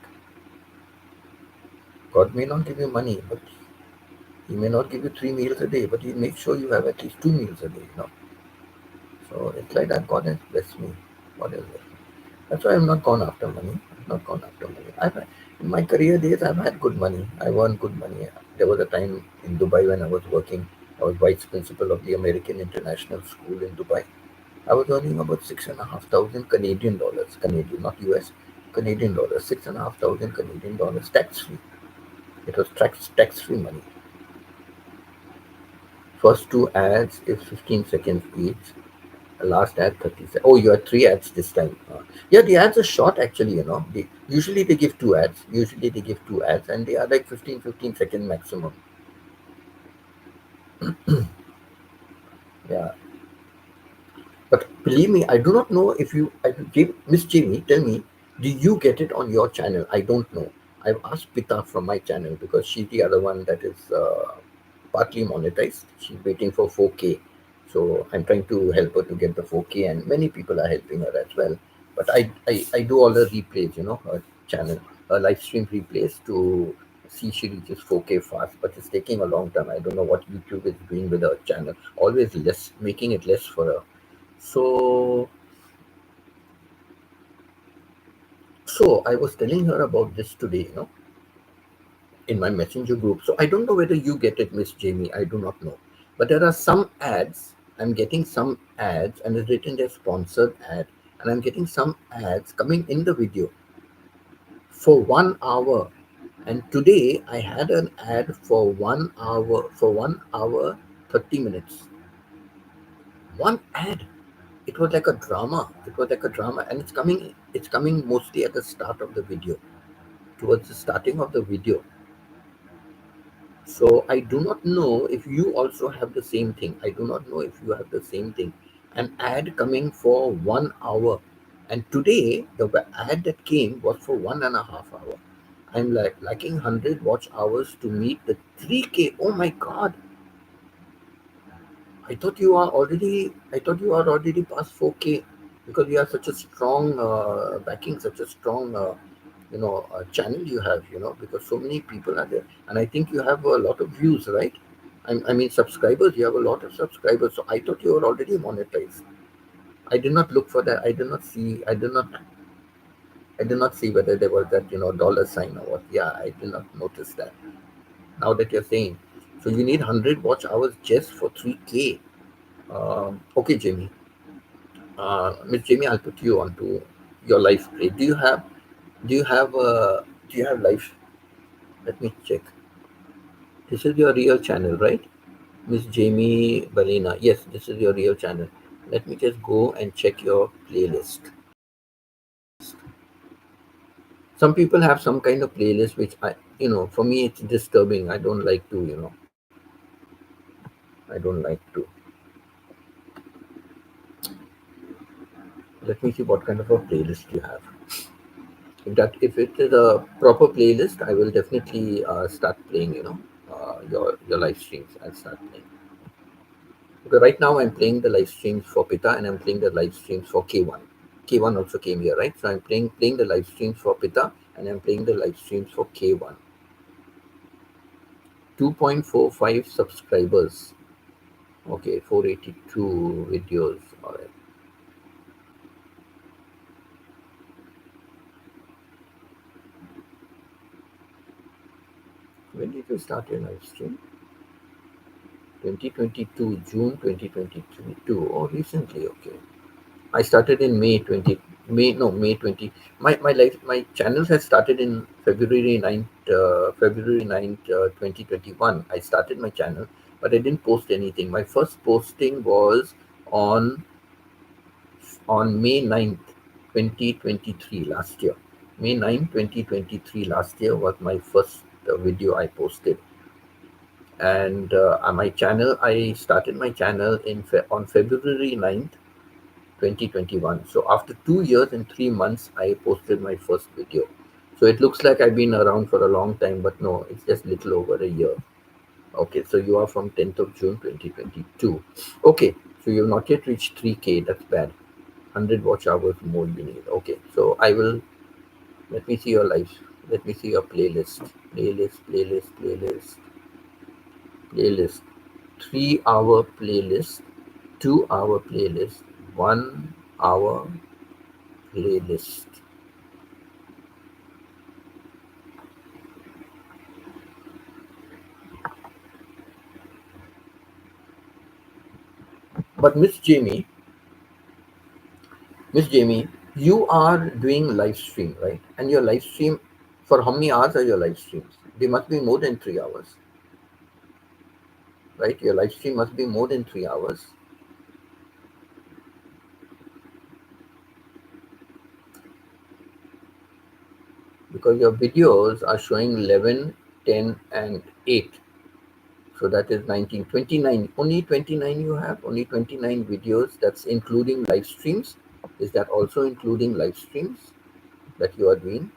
God may not give you money, but He may not give you 3 meals a day, but He makes sure you have at least 2 meals a day. So it's like that. God has blessed me. God has blessed me. That's why I'm not gone after money. I've not gone after money. In my career days, I've had good money. I earned good money. There was a time in Dubai when I was working. I was vice principal of the American International School in Dubai. I was earning about 6,500 Canadian dollars, Canadian, not US, Canadian dollars, 6,500 Canadian dollars tax free. It was tax free money. First two ads is 15 seconds each. Last ad 30 seconds. Oh, you had three ads this time. Yeah, the ads are short actually. Usually they give two ads. Usually they give two ads, and they are like 15 second maximum. Yeah. But believe me, I do not know if you, Miss Jamie, tell me, do you get it on your channel? I don't know. I've asked Pita from my channel because she's the other one that is partly monetized. She's waiting for 4K. So I'm trying to help her to get the 4K, and many people are helping her as well. But I do all the replays, channel, live stream replays to see series 4K fast, but it's taking a long time. I don't know what YouTube is doing with our channel, always less, making it less for her. So, so I was telling her about this today, in my messenger group. So I don't know whether you get it, Miss Jamie. I do not know. But there are some ads. I'm getting some ads, and it's written there sponsored ad. And I'm getting some ads coming in the video for 1 hour. And today I had an ad for 1 hour, 30 minutes. One ad. It was like a drama. It was like a drama. And it's coming mostly at the start of the video. Towards the starting of the video. So I do not know if you also have the same thing. I do not know if you have the same thing. An ad coming for 1 hour. And today, the ad that came was for 1.5 hours. I'm like lacking 100 watch hours to meet the 3K. Oh my God. I thought you are already past 4K because you have such a strong backing, such a strong channel you have, because so many people are there, and I think you have a lot of views, right? I mean subscribers. You have a lot of subscribers, so I thought you were already monetized. I did not look for that. I did not see whether there was that dollar sign or what. Yeah, I did not notice that. Now that you're saying, so you need 100 watch hours just for 3K. Okay, Jamie. Miss Jamie, I'll put you onto your live play. Do you have live? Let me check. This is your real channel, right? Miss Jamie Balina. Yes, this is your real channel. Let me just go and check your playlist. Some people have some kind of playlist which for me it's disturbing. I don't like to, I don't like to. Let me see what kind of a playlist you have. If it is a proper playlist, I will definitely start playing. Your live streams. I'll start playing. Because right now I'm playing the live streams for Pita and I'm playing the live streams for K1. K1 also came here, right? So I'm playing the live streams for Pita and I'm playing the live streams for K1. 2.45 subscribers. Okay, 482 videos. All right. When did you start your live stream? 2022, June 2022. Oh, recently. Okay. I started in May 20. My channel has started in February 9th, 2021. I started my channel, but I didn't post anything. My first posting was on May 9th, 2023 last year. May 9th, 2023 last year was my first video I posted. And my channel, I started my channel on February 9th, 2021. So after 2 years and 3 months, I posted my first video. So it looks like I've been around for a long time, but no, it's just little over a year. Okay, so you are from 10th of June 2022. Okay, so you've not yet reached 3K. That's bad. 100 watch hours more you need. Okay, so I will, let me see your live. Let me see your playlist. Playlist. 3 hour playlist, 2 hour playlist, 1 hour playlist. But Miss Jamie, you are doing live stream, right? And your live stream, for how many hours are your live streams? They must be more than 3 hours, right? Your live stream must be more than 3 hours. Because your videos are showing 11, 10, and 8. So that is 19, 29. Only 29 you have? Only 29 videos. That's including live streams. Is that also including live streams that you are doing?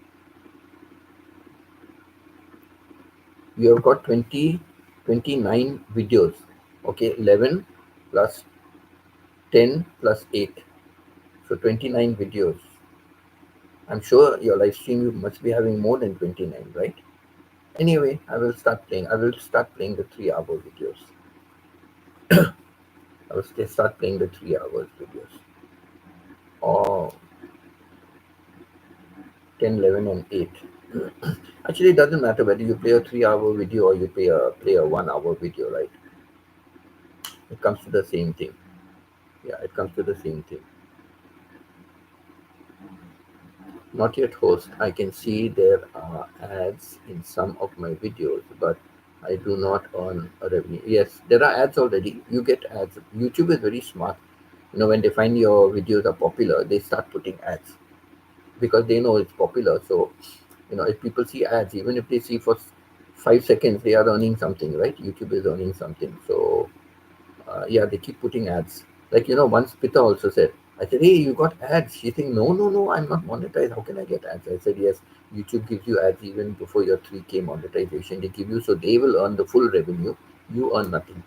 You have got 29 videos. Okay, 11 plus 10 plus 8. So 29 videos. I'm sure your live stream you must be having more than 29, right? Anyway, I will start playing. I will start playing the 3 hour videos. I will start playing the 3 hours videos. Or 10, 11, and 8. Actually, it doesn't matter whether you play a 3 hour video or you play a 1 hour video, right? It comes to the same thing. Yeah, it comes to the same thing. Not yet host. I can see there are ads in some of my videos, but I do not earn a revenue. Yes, there are ads already. You get ads. YouTube is very smart. When they find your videos are popular, they start putting ads because they know it's popular. So, if people see ads, even if they see for 5 seconds, they are earning something, right? YouTube is earning something. So, yeah, they keep putting ads. Like, once Pita also said, I said, hey, you got ads. She think, no, no, no, I'm not monetized. How can I get ads? I said, yes, YouTube gives you ads even before your 3K monetization. They give you, so they will earn the full revenue. You earn nothing.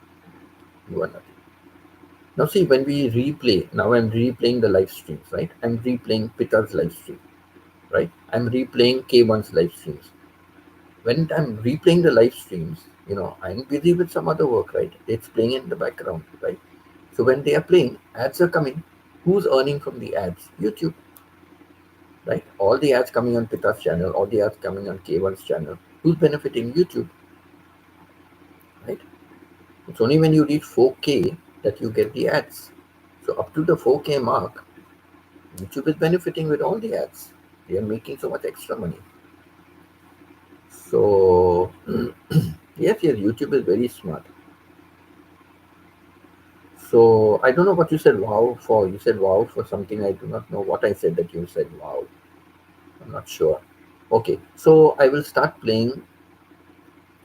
You earn nothing. Now, see, when we replay, now I'm replaying the live streams, right? I'm replaying Pita's live stream, right? I'm replaying K1's live streams. When I'm replaying the live streams, I'm busy with some other work, right? It's playing in the background, right? So when they are playing, ads are coming. Who's earning from the ads? YouTube, right? All the ads coming on Pita's channel, all the ads coming on K1's channel. Who's benefiting? YouTube, right? It's only when you reach 4K that you get the ads. So up to the 4K mark, YouTube is benefiting with all the ads. They are making so much extra money. So yes, YouTube is very smart. So I don't know what you said wow for. You said wow for something. I do not know what I said that you said wow. I'm not sure. Okay, so I will start playing.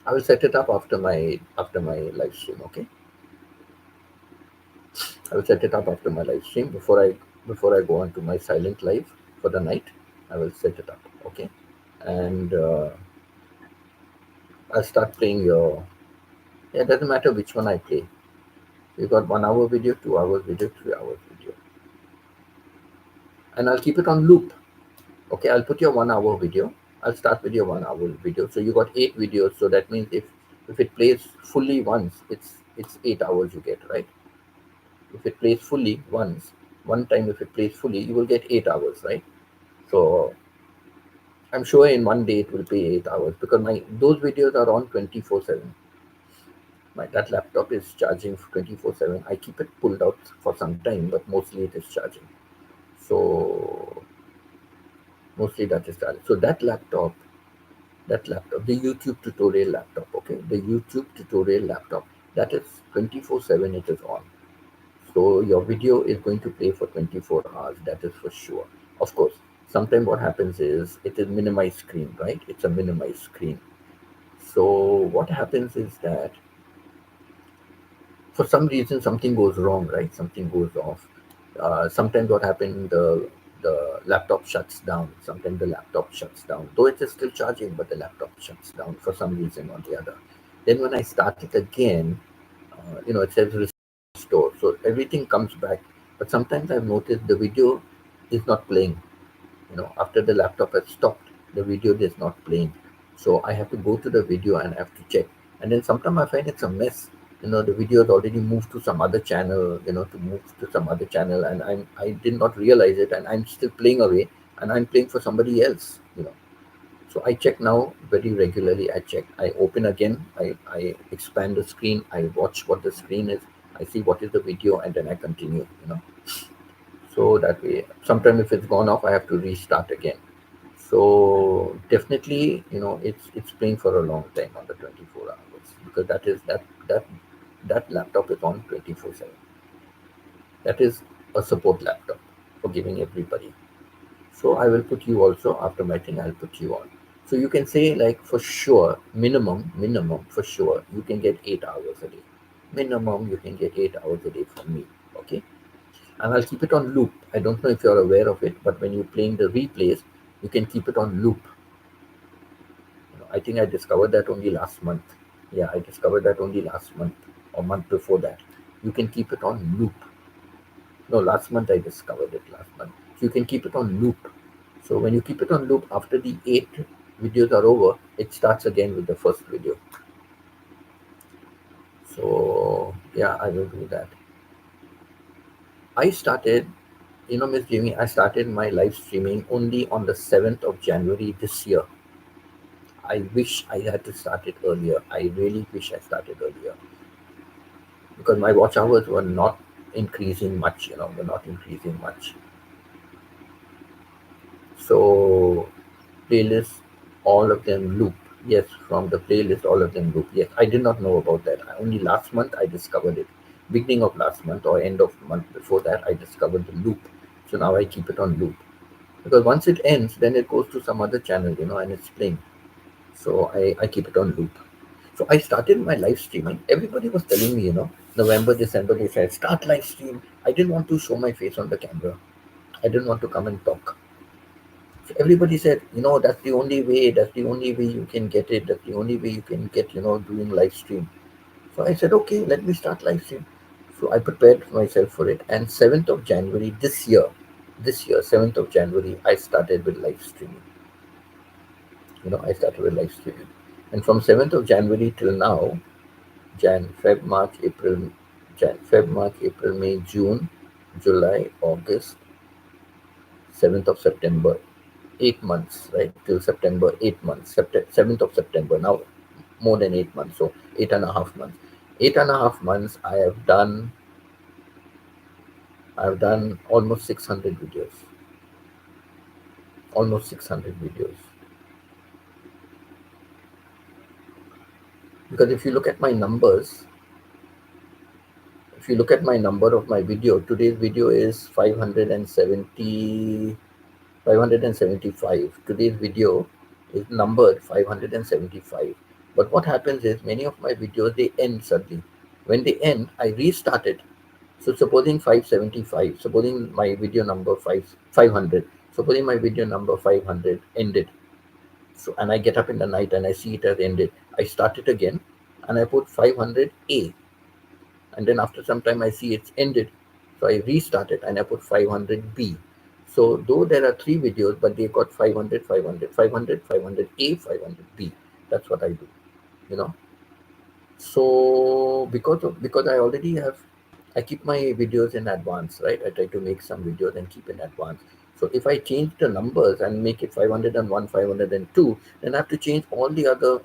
I will set it up after my live stream. Okay, I will set it up after my live stream before I go on to my silent live for the night. I will set it up. Okay, and I'll start playing your. Yeah, it doesn't matter which one I play. You got 1 hour video, 2 hours video, 3 hours video, and I'll keep it on loop. Okay, I'll put your 1 hour video. I'll start with your 1 hour video. So you got 8 videos. So that means if it plays fully once, it's 8 hours you get, right? If it plays fully once, one time if it plays fully, you will get 8 hours, right? So I'm sure in one day it will play 8 hours because my those videos are on 24/7. My that laptop is charging 24/7. I keep it pulled out for some time, but mostly it is charging. So mostly that is charging. So that laptop, the YouTube tutorial laptop, okay, the YouTube tutorial laptop, that is 24/7 it is on. So your video is going to play for 24 hours, that is for sure. Of course, sometimes what happens is it is minimized screen, right? It's a minimized screen. So what happens is that for some reason something goes wrong, right? Something goes off. Sometimes what happens, the laptop shuts down. Sometimes the laptop shuts down, though it is still charging, but the laptop shuts down for some reason or the other. Then when I start it again, it says restore, so everything comes back. But sometimes I've noticed the video is not playing. After the laptop has stopped, the video is not playing. So I have to go to the video and I have to check. And then sometimes I find it's a mess. The video has already moved to some other channel, to move to some other channel, and I did not realize it, and I'm still playing away, and I'm playing for somebody else. So I check now very regularly. I check. I open again. I expand the screen. I watch what the screen is. I see what is the video, and then I continue. So that way, sometime if it's gone off, I have to restart again. So definitely, it's playing for a long time on the 24 hours because that laptop is on 24/7. That is a support laptop for giving everybody. So I will put you also after my thing. I'll put you on. So you can say like for sure, minimum for sure, you can get 8 hours a day. Minimum, you can get 8 hours a day from me. Okay, and I'll keep it on loop. I don't know if you're aware of it, but when you're playing the replays, you can keep it on loop. I think I discovered that only last month. Yeah, I discovered that only last month or month before that. You can keep it on loop. No, last month I discovered it last month. So you can keep it on loop. So when you keep it on loop, after the 8 videos are over, it starts again with the first video. So yeah, I will do that. I started, Miss Jamie, I started my live streaming only on the 7th of January this year. I wish I had to start it earlier. I really wish I started earlier because my watch hours were not increasing much, were not increasing much. So playlist, all of them loop. Yes, from the playlist, all of them loop. Yes, I did not know about that. Only last month I discovered it. Beginning of last month or end of month before that, I discovered the loop. So now I keep it on loop because once it ends, then it goes to some other channel, and it's playing. So I keep it on loop. So I started my live streaming. Everybody was telling me, November, December, they said, start live stream. I didn't want to show my face on the camera. I didn't want to come and talk. So everybody said, that's the only way, you can get it. That's the only way you can get, doing live stream. So I said, okay, let me start live stream. So I prepared myself for it. And 7th of January this year, 7th of January, I started with live streaming. I started with live streaming. And from 7th of January till now, Jan, Feb, March, April, May, June, July, August, 7th of September, 8 months, right? Till September, 8 months. 7th of September, now more than 8 months, so 8.5 months. 8.5 months, I've done almost 600 videos. Almost 600 videos. Because if you look at my numbers, if you look at my number of my video, today's video is 575. Today's video is numbered 575. But what happens is many of my videos, they end suddenly. When they end, I restart it. So supposing 575, supposing my video number 500, supposing my video number 500 ended. So and I get up in the night and I see it has ended. I start it again and I put 500A, and then after some time I see it's ended, so I restart it and I put 500B. So though there are three videos, but they got 500, 500, 500, 500A, 500B. That's what I do, you know. So because I already have, I keep my videos in advance, right? I try to make some videos and keep in advance. So if I change the numbers and make it 501, 502, then I have to change all the other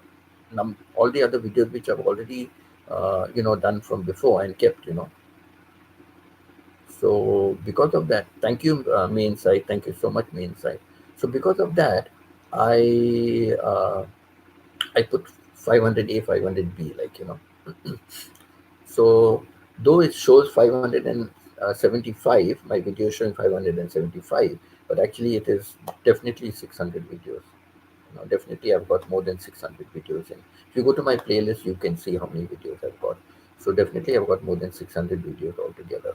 videos which I've already done from before and kept, So because of that, thank you, May Insight. Thank you so much, May Insight. So because of that, I uh, I put 500A, 500B, So though it shows 575, my video is showing 575, but actually it is definitely 600 videos. Definitely I've got more than 600 videos in. If you go to my playlist, you can see how many videos I've got. So definitely I've got more than 600 videos altogether.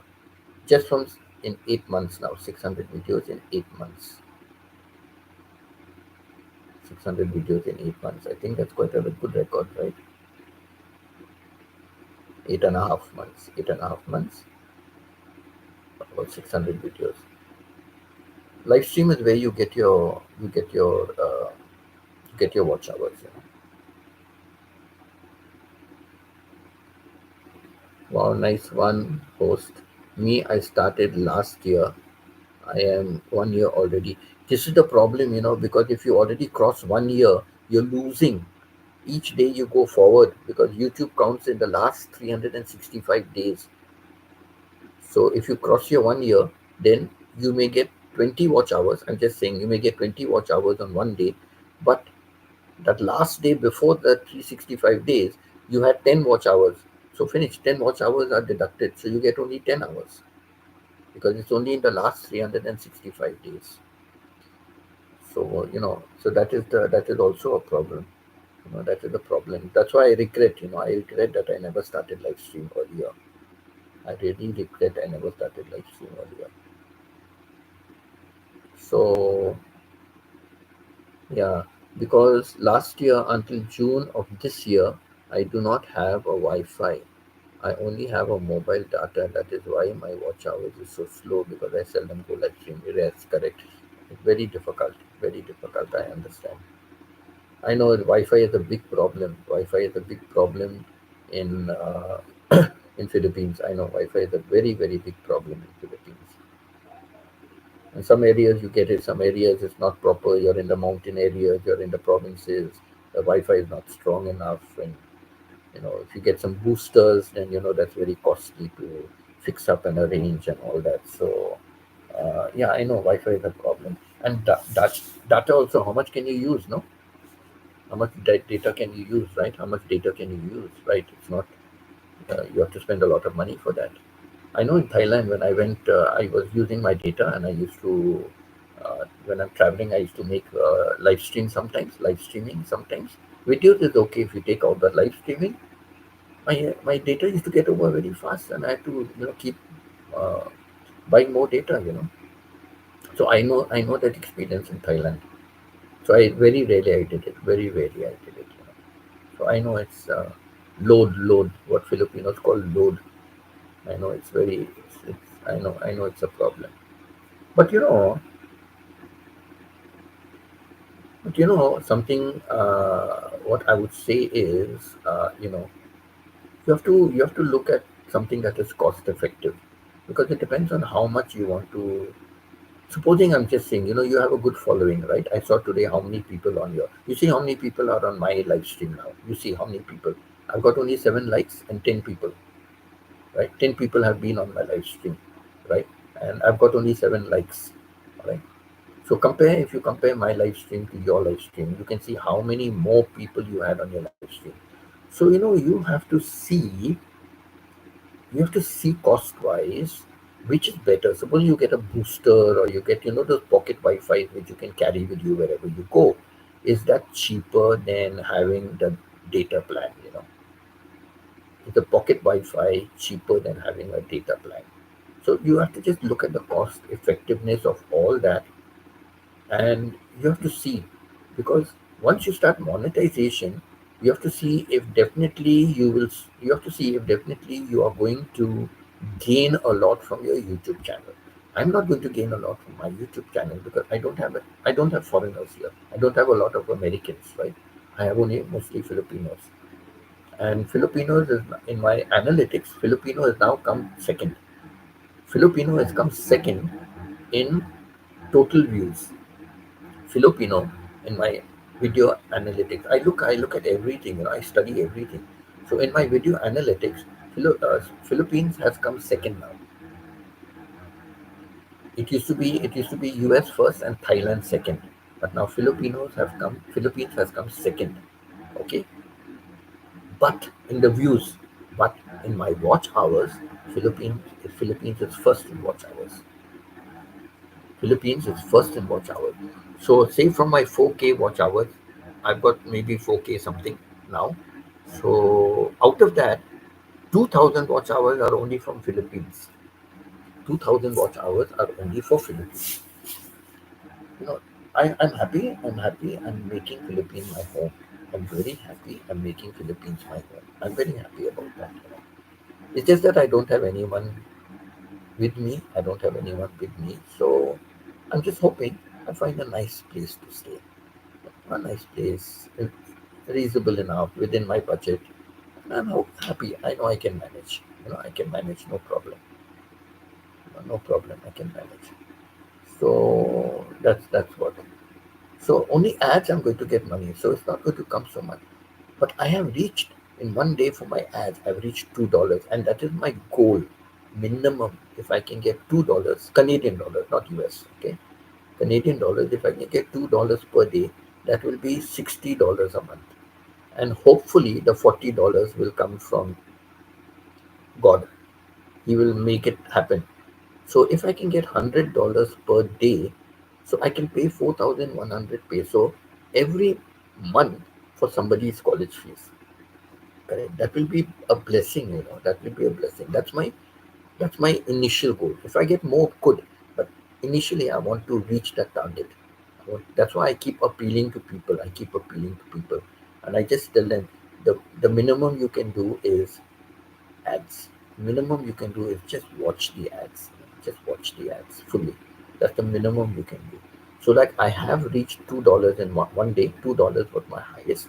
Just from in 8 months now, 600 videos in 8 months. 600 videos in 8 months. I think that's quite a good record, right? 8.5 months. 8.5 months. About 600 videos. Live stream is where you get your watch hours. Wow, nice one, host. Me, I started last year. I am 1 year already. This is the problem, because if you already cross 1 year, you're losing. Each day you go forward because YouTube counts in the last 365 days. So if you cross your 1 year, then you may get 20 watch hours. I'm just saying you may get 20 watch hours on one day, but that last day before the 365 days, you had 10 watch hours. So finish, 10 watch hours are deducted. So you get only 10 hours because it's only in the last 365 days. So, so that is also a problem. That is a problem. That's why I regret, I regret that I never started live stream earlier. I really regret I never started live stream earlier. So yeah, because last year until June of this year, I do not have a Wi-Fi. I only have a mobile data. That is why my watch hours is so slow because I seldom go live stream. Yes, correct. Very difficult, very difficult. I understand. I know Wi-Fi is a big problem. Wi-Fi is a big problem in in Philippines. I know Wi-Fi is a very, very big problem in Philippines. In some areas you get it, some areas it's not proper. You're in the mountain areas, you're in the provinces. The Wi-Fi is not strong enough, and if you get some boosters, then that's very costly to fix up and arrange and all that. So yeah, I know Wi-Fi is a problem, and data also. How much can you use? No, how much data can you use, right? How much data can you use, right? It's not, you have to spend a lot of money for that. I know in Thailand, when I went, I was using my data, and I used to, when I'm traveling, I used to make live stream sometimes, live streaming sometimes. Videos is okay if you take out the live streaming. My data used to get over very fast, and I had to keep uh, buying more data. So I know that experience in Thailand. So I very rarely I did it. Very rarely I did it. So I know it's load, what Filipinos call load. I know it's very, I know it's a problem. But something. What I would say is, you have to look at something that is cost effective, because it depends on how much you want to. Supposing I'm just saying, you have a good following, right? I saw today how many people on your. You see how many people are on my live stream now. You see how many people. I've got only 7 likes and 10 people, right? 10 people have been on my live stream, right? And I've got only 7 likes, right? So if you compare my live stream to your live stream, you can see how many more people you had on your live stream. So you have to see cost wise which is better. Suppose you get a booster, or you get those pocket Wi-Fi which you can carry with you wherever you go. Is that cheaper than having the data plan? Is the pocket Wi-Fi cheaper than having a data plan? So you have to just look at the cost effectiveness of all that, and you have to see, because once you start monetization, you have to see if definitely you are going to gain a lot from your YouTube channel. I'm not going to gain a lot from my YouTube channel, because I don't have foreigners here. I don't have a lot of Americans, right? I have only mostly Filipinos. And Filipinos is, in my analytics, Filipino has now come second. Filipino has come second in total views. Filipino in my video analytics. I look at everything. I study everything. So in my video analytics, Philippines has come second now. It used to be US first and Thailand second, but now Philippines has come second. Okay, but in the views, but in my watch hours, Philippines is first in watch hours. Philippines is first in watch hours. So say from my 4K watch hours, I've got maybe 4K something now. So out of that, 2,000 watch hours are only from Philippines. 2,000 watch hours are only for Philippines. You know, I'm happy. I'm happy. I'm making Philippines my home. I'm very happy. I'm making Philippines my home. I'm very happy about that. It's just that I don't have anyone with me. I don't have anyone with me. So I'm just hoping I find a nice place to stay. A nice place, reasonable enough within my budget. I'm happy. I know I can manage. I can manage, no problem. No problem. I can manage. So that's what. So only ads I'm going to get money. So it's not going to come so much. But I have reached in one day for my ads. I've reached $2, and that is my goal, minimum. If I can get $2, Canadian dollars, not US. Okay, Canadian dollars. If I can get $2 per day, that will be $60 a month, and hopefully the $40 will come from God. He will make it happen. So if I can get $100 per day, so I can pay 4,100 peso every month for somebody's college fees. Correct. That will be a blessing. That will be a blessing. That's my initial goal. If I get more, good. But initially, I want to reach that target. That's why I keep appealing to people. I keep appealing to people, and I just tell them the minimum you can do is ads. Minimum you can do is just watch the ads. Just watch the ads fully. That's the minimum you can do. So like I have reached $2 in one day. $2 was my highest.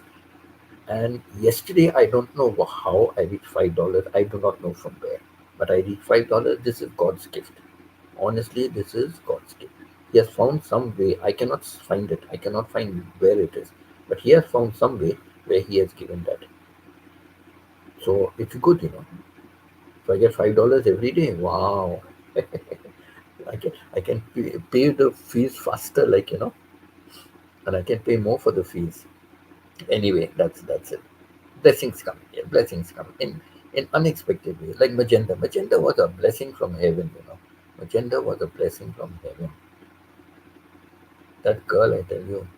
And yesterday, I don't know how I reached $5. I do not know from where, but I reached $5. This is God's gift. Honestly, this is God's gift. He has found some way. I cannot find it. I cannot find where it is, but He has found some way where He has given that. So it's good. So I get $5 every day. Wow. I can pay the fees faster, and I can pay more for the fees. Anyway, that's it. Blessings come. Yeah, blessings come in unexpected ways. Like Magenta. Magenta was a blessing from heaven. Magenta was a blessing from heaven. That girl, I tell you.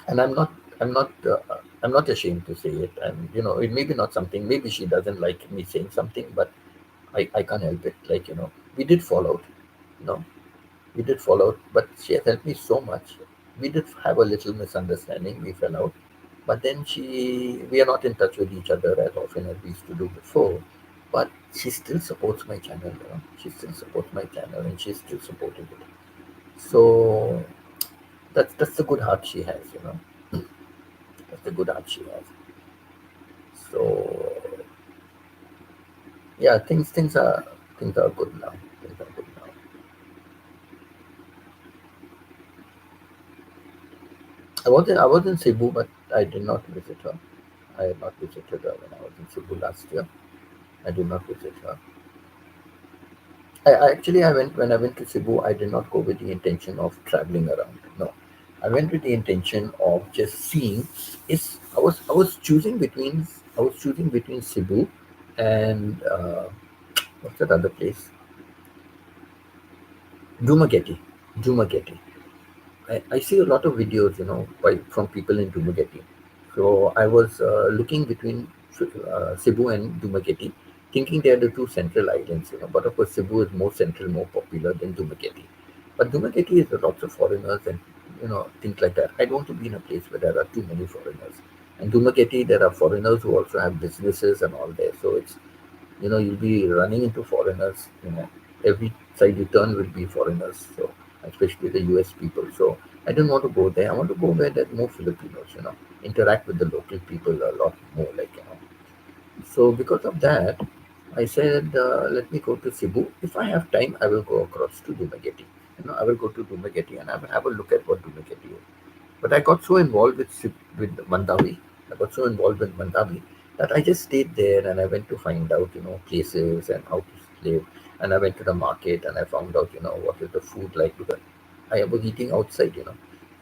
And I'm not ashamed to say it. And it may be not something. Maybe she doesn't like me saying something, but I can't help it. We did fall out. You know, we did fall out, but she has helped me so much. We did have a little misunderstanding. We fell out, but then we are not in touch with each other as often as we used to do before. But she still supports my channel. She still supports my channel, and she's still supporting it. So that's the good heart she has. That's the good heart she has. So yeah, things are good now. Things are good now. I was in Cebu, but I did not visit her. I had not visited her when I was in Cebu last year. I did not visit her. I went when I went to Cebu. I did not go with the intention of traveling around. No, I went with the intention of just seeing. I was choosing between Cebu and what's that other place? Dumaguete. Dumaguete. I see a lot of videos, from people in Dumaguete. So I was looking between Cebu and Dumaguete, thinking they are the two central islands. But of course, Cebu is more central, more popular than Dumaguete. But Dumaguete is lots of foreigners and things like that. I don't want to be in a place where there are too many foreigners. And Dumaguete, there are foreigners who also have businesses and all there. So you'll be running into foreigners. Every side you turn will be foreigners. So especially the US people. So I don't want to go there. I want to go where there's more Filipinos. Interact with the local people a lot more. So because of that, I said, let me go to Cebu. If I have time, I will go across to Dumaguete. I will go to Dumaguete and I will have a look at what Dumaguete is. But I got so involved with Mandawi. I got so involved with Mandawi that I just stayed there and I went to find out, places and how to live. And I went to the market and I found out, what is the food like, because I was eating outside. So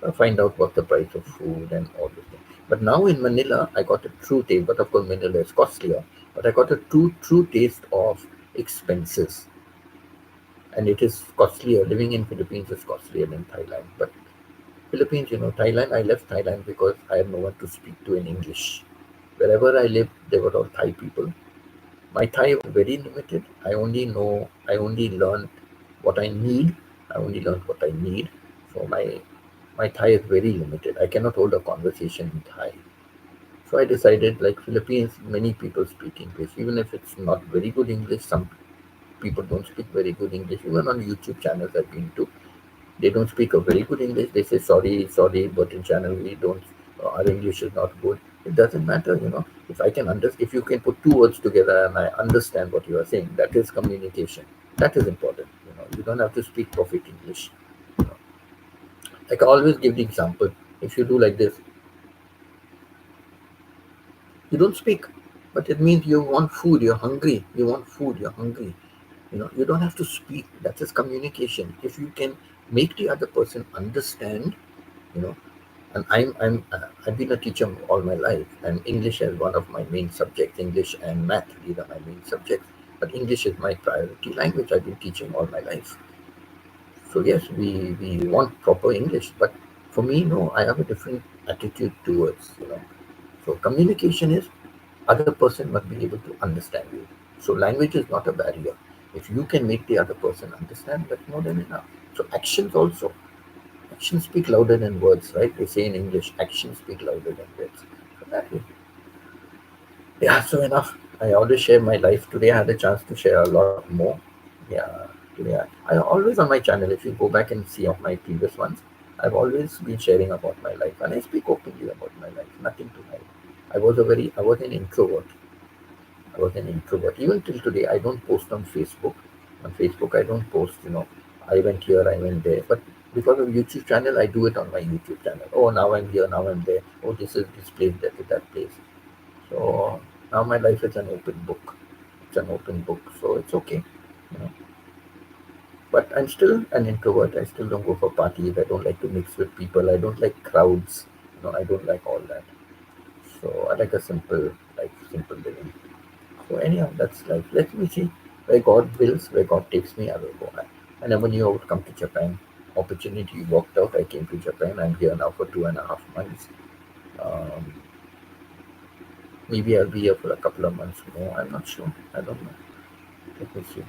I find out what the price of food and all those things. But now in Manila, I got a true taste. But of course, Manila is costlier. But I got a true taste of expenses, and it is costlier. Living in Philippines is costlier than Thailand. But Philippines, Thailand, I left Thailand because I had no one to speak to in English. Wherever I lived, they were all Thai people. My Thai was very limited. I only learned what I need. I only learned what I need. So my Thai is very limited. I cannot hold a conversation in Thai. So I decided, like Philippines, many people speak English, even if it's not very good English. Some people don't speak very good English. Even on YouTube channels I've been to, they don't speak a very good English. They say sorry, sorry, but in channel we don't. Our English is not good. It doesn't matter. If you can put two words together and I understand what you are saying, that is communication. That is important. You don't have to speak perfect English. You know. Like I always give the example. If you do like this, you don't speak, but it means you want food. You're hungry. You want food. You're hungry. You don't have to speak. That is communication. If you can make the other person understand, you know and I've been a teacher all my life, and English is one of my main subjects. English and math, these are my main subjects, but English is my priority language. I've been teaching all my life. So yes, we want proper English, but for me, no, I have a different attitude towards. So communication is, other person must be able to understand you. So language is not a barrier. If you can make the other person understand, that's more than enough. So actions also. Actions speak louder than words, right? They say in English, actions speak louder than words. So that way. Yeah, so enough. I always share my life. Today I had a chance to share a lot more. Yeah. Yeah, I always on my channel, if you go back and see of my previous ones, I've always been sharing about my life and I speak openly about my life, nothing to hide. I was an introvert. I was an introvert. Even till today, I don't post on Facebook. On Facebook, I don't post, I went here, I went there. But because of YouTube channel, I do it on my YouTube channel. Oh, now I'm here, now I'm there. Oh, this is this place, that is that place. So now my life is an open book. It's an open book, so it's okay. You know. But I'm still an introvert. I still don't go for parties. I don't like to mix with people. I don't like crowds. I don't like all that. So I like a simple life, simple living. So anyhow, that's life. Let me see where God wills, where God takes me. I will go. I never knew I would come to Japan. Opportunity worked out. I came to Japan. I'm here now for 2.5 months. Um, Maybe I'll be here for a couple of months more. I'm not sure. I don't know. Let me see.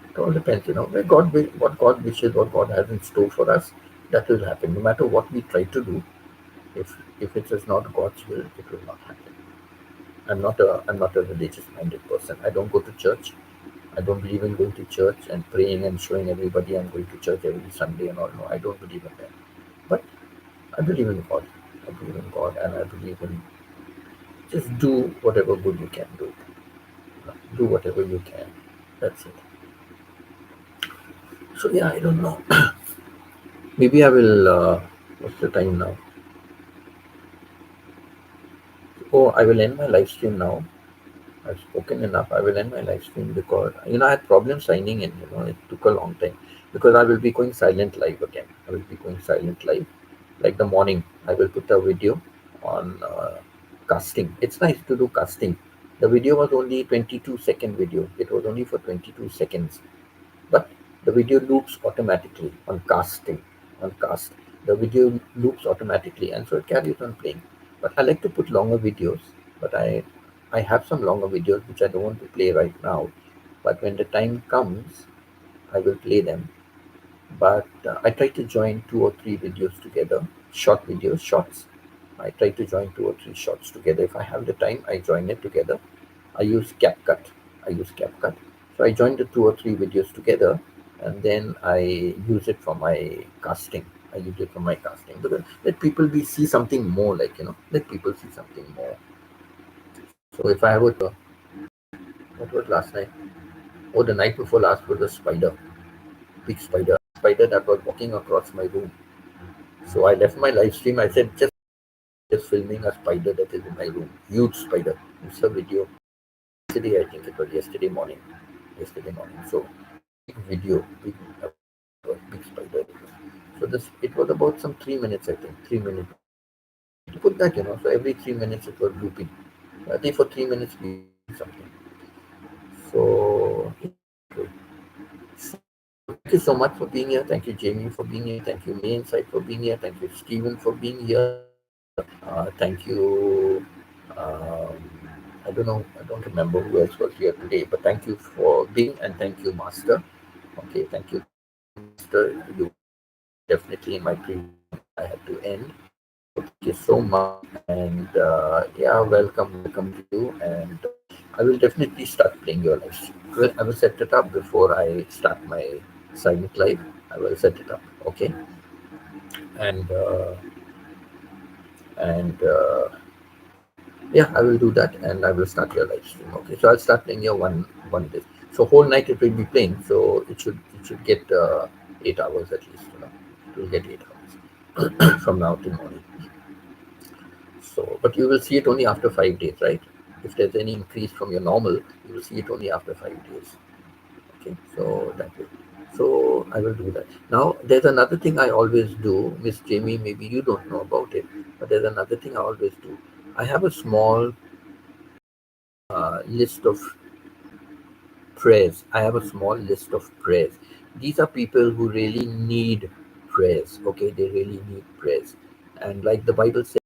It all depends, where God will, what God wishes, what God has in store for us, that will happen. No matter what we try to do, if it is not God's will, it will not happen. I'm not a religious minded person. I don't go to church. I don't believe in going to church and praying and showing everybody I'm going to church every Sunday and all. No, I don't believe in that. But I believe in God. I believe in God and I believe in just do whatever good you can do. Do whatever you can. That's it. So yeah, I don't know. Maybe I will. What's the time now? Oh, I will end my live stream now. I've spoken enough. I will end my live stream because I had problems signing in. It took a long time because I will be going silent live again. I will be going silent live, like the morning. I will put a video on casting. It's nice to do casting. The video was only 22-second video. It was only for 22 seconds, but the video loops automatically on casting. On cast, the video loops automatically, and so it carries on playing. But I like to put longer videos, but I have some longer videos which I don't want to play right now. But when the time comes, I will play them. But I try to join 2 or 3 videos together, short videos, shorts. I try to join 2 or 3 shots together. If I have the time, I join it together. I use CapCut. I use CapCut. So I join the 2 or 3 videos together, and then I use it for my casting. I use it for my casting because let people see something more. Let people see something more. So if I have what was last night? Oh, the night before last was a spider, big spider that was walking across my room. So I left my live stream. I said just filming a spider that is in my room, huge spider. It's a video. Yesterday, I think it was yesterday morning. Yesterday morning. So big video, big spider. So this it was about some 3 minutes, I think. 3 minutes. To put that, so every 3 minutes it was looping. I think for 3 minutes we did something. So thank you so much for being here. Thank you, Jamie, for being here. Thank you, Main Side, for being here. Thank you, Stephen, for being here. Thank you. Um, I don't know. I don't remember who else was here today, but thank you for being and thank you, Master. Okay, thank you, Master. You definitely in my previous I had to end. Thank you so much, and yeah, welcome you. And I will definitely start playing your live stream. Well, I will set it up before I start my silent live. I will set it up. Okay, and and yeah, I will do that, and I will start your live stream. Okay, so I'll start playing your one day. So whole night it will be playing. So it should get 8 hours at least. It will get 8 hours from now till morning. So, but you will see it only after 5 days, right? If there's any increase from your normal, you will see it only after 5 days. Okay, so that way. So I will do that. Now, there's another thing I always do, Miss Jamie. Maybe you don't know about it, but there's another thing I always do. I have a small list of prayers. I have a small list of prayers. These are people who really need prayers. Okay, they really need prayers, and like the Bible says.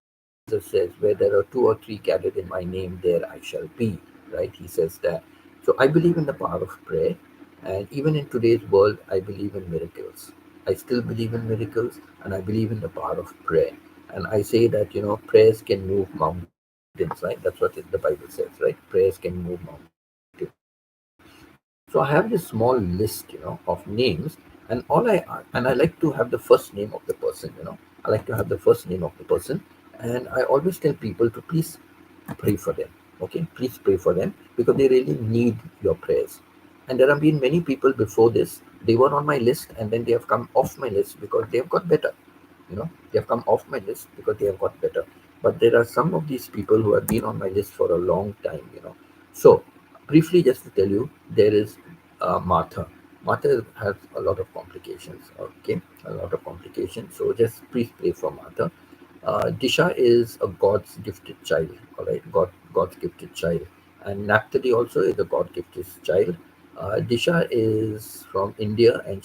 Jesus says, where there are 2 or 3 gathered in my name, there I shall be. Right? He says that. So I believe in the power of prayer. And even in today's world, I believe in miracles. I still believe in miracles and I believe in the power of prayer. And I say that, prayers can move mountains, right? That's what the Bible says, right? Prayers can move mountains. So I have this small list, of names, and I like to have the first name of the person. I like to have the first name of the person, and I always tell people to please pray for them. Okay, please pray for them because they really need your prayers. And there have been many people before this. They were on my list, and then they have come off my list because they have got better. They have come off my list because they have got better. But there are some of these people who have been on my list for a long time. So briefly, just to tell you, there is Martha. Martha has a lot of complications. Okay, a lot of complications. So just please pray for Martha. Disha is a God's gifted child. All right, God's gifted child, and Naphtali also is a God gifted child. Disha is from India, and uh,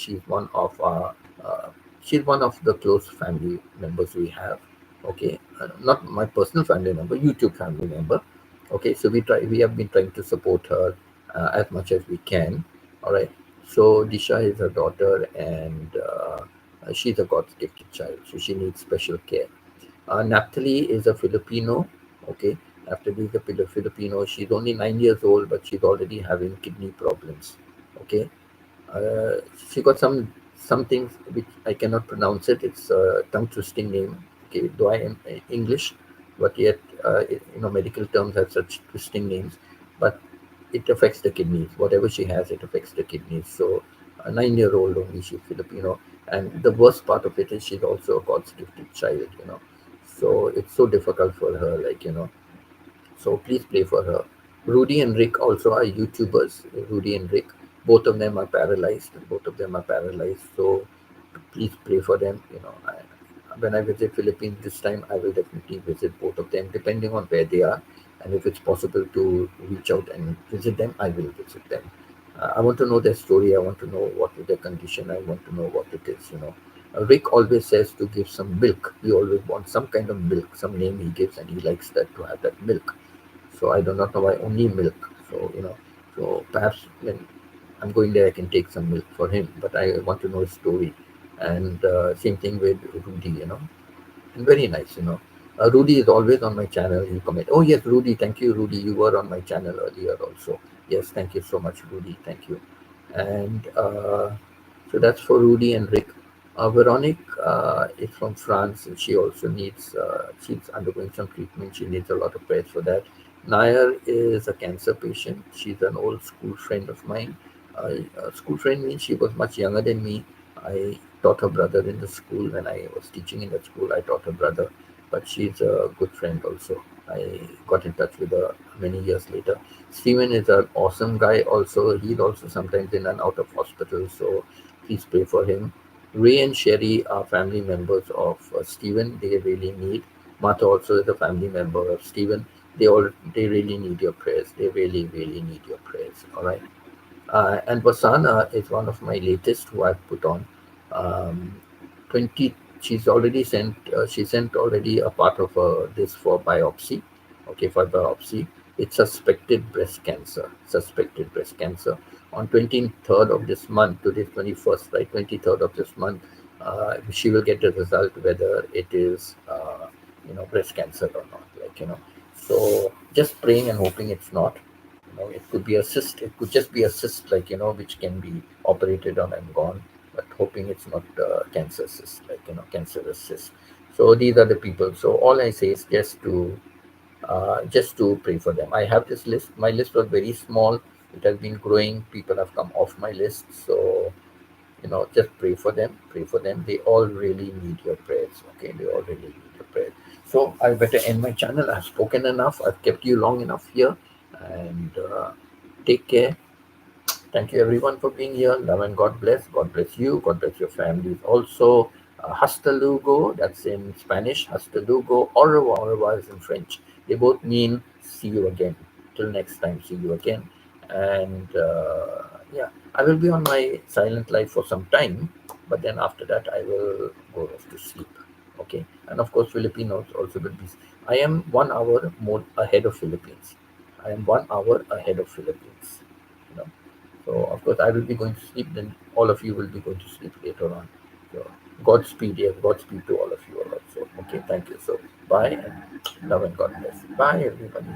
she's one of the close family members we have. Okay, not my personal family member, YouTube family member. Okay, so we have been trying to support her as much as we can. All right, so Disha is her daughter, and she's a God's gifted child, so she needs special care. Naphtali is a Filipino. Okay, Naphtali is a Filipino. She's only 9 years old, but she's already having kidney problems. Okay, uh, she got some things which I cannot pronounce it. It's a tongue twisting name. Okay, though I am English, but yet medical terms have such twisting names. But it affects the kidneys. Whatever she has, it affects the kidneys. So a 9 year old only, she's Filipino, and the worst part of it is she's also a God's gifted child. So it's so difficult for her. So please pray for her. Rudy and Rick also are YouTubers. Rudy and Rick, both of them are paralyzed. Both of them are paralyzed. So please pray for them. When I visit Philippines this time, I will definitely visit both of them, depending on where they are. And if it's possible to reach out and visit them, I will visit them. I want to know their story. I want to know what is their condition. I want to know what it is. Rick always says to give some milk. He always wants some kind of milk, some name he gives, and he likes that to have that milk. So I do not know why only milk. So perhaps when I'm going there, I can take some milk for him. But I want to know his story. And same thing with Rudy, and very nice. Rudy is always on my channel. He comment, oh yes, Rudy, thank you, Rudy. You were on my channel earlier also. Yes, thank you so much, Rudy. Thank you. And so that's for Rudy and Rick. Veronique is from France, and she also needs, she's undergoing some treatment. She needs a lot of prayers for that. Nair is a cancer patient. She's an old school friend of mine. School friend means she was much younger than me. I taught her brother in the school when I was teaching in that school. I taught her brother, but she's a good friend also. I got in touch with her many years later. Steven is an awesome guy also. He's also sometimes in and out of hospital, so please pray for him. Ray and Sherry are family members of Steven. They really need. Martha also is a family member of Steven. They really need your prayers. They really, really need your prayers. All right. And Vasana is one of my latest who I've put on. 20, she's already sent, she sent already a part of this for biopsy. Okay, for biopsy. It's suspected breast cancer. Suspected breast cancer. On 23rd of this month, today's 21st, right? 23rd of this month, she will get the result whether it is, breast cancer or not. So just praying and hoping it's not. It could be a cyst. It could just be a cyst, which can be operated on and gone. But hoping it's not cancer cyst, cancerous cyst. So these are the people. So all I say is just to pray for them. I have this list. My list was very small. It has been growing. People have come off my list. So just pray for them. Pray for them. They all really need your prayers. Okay, they all really need your prayers. So I better end my channel. I've spoken enough. I've kept you long enough here, and take care. Thank you everyone for being here. Love and God bless. God bless you. God bless your families also. Hasta luego, that's in Spanish. Hasta luego. Au revoir is in French. They both mean see you again. Till next time, see you again. And yeah, I will be on my silent life for some time, but then after that, I will go off to sleep. Okay. And of course, Filipinos also will be. I am 1 hour more ahead of Philippines. I am 1 hour ahead of Philippines. You know. So of course I will be going to sleep, then all of you will be going to sleep later on. So Godspeed, yes, Godspeed to all of you also. Okay, thank you. So bye and love and God bless. Bye everybody.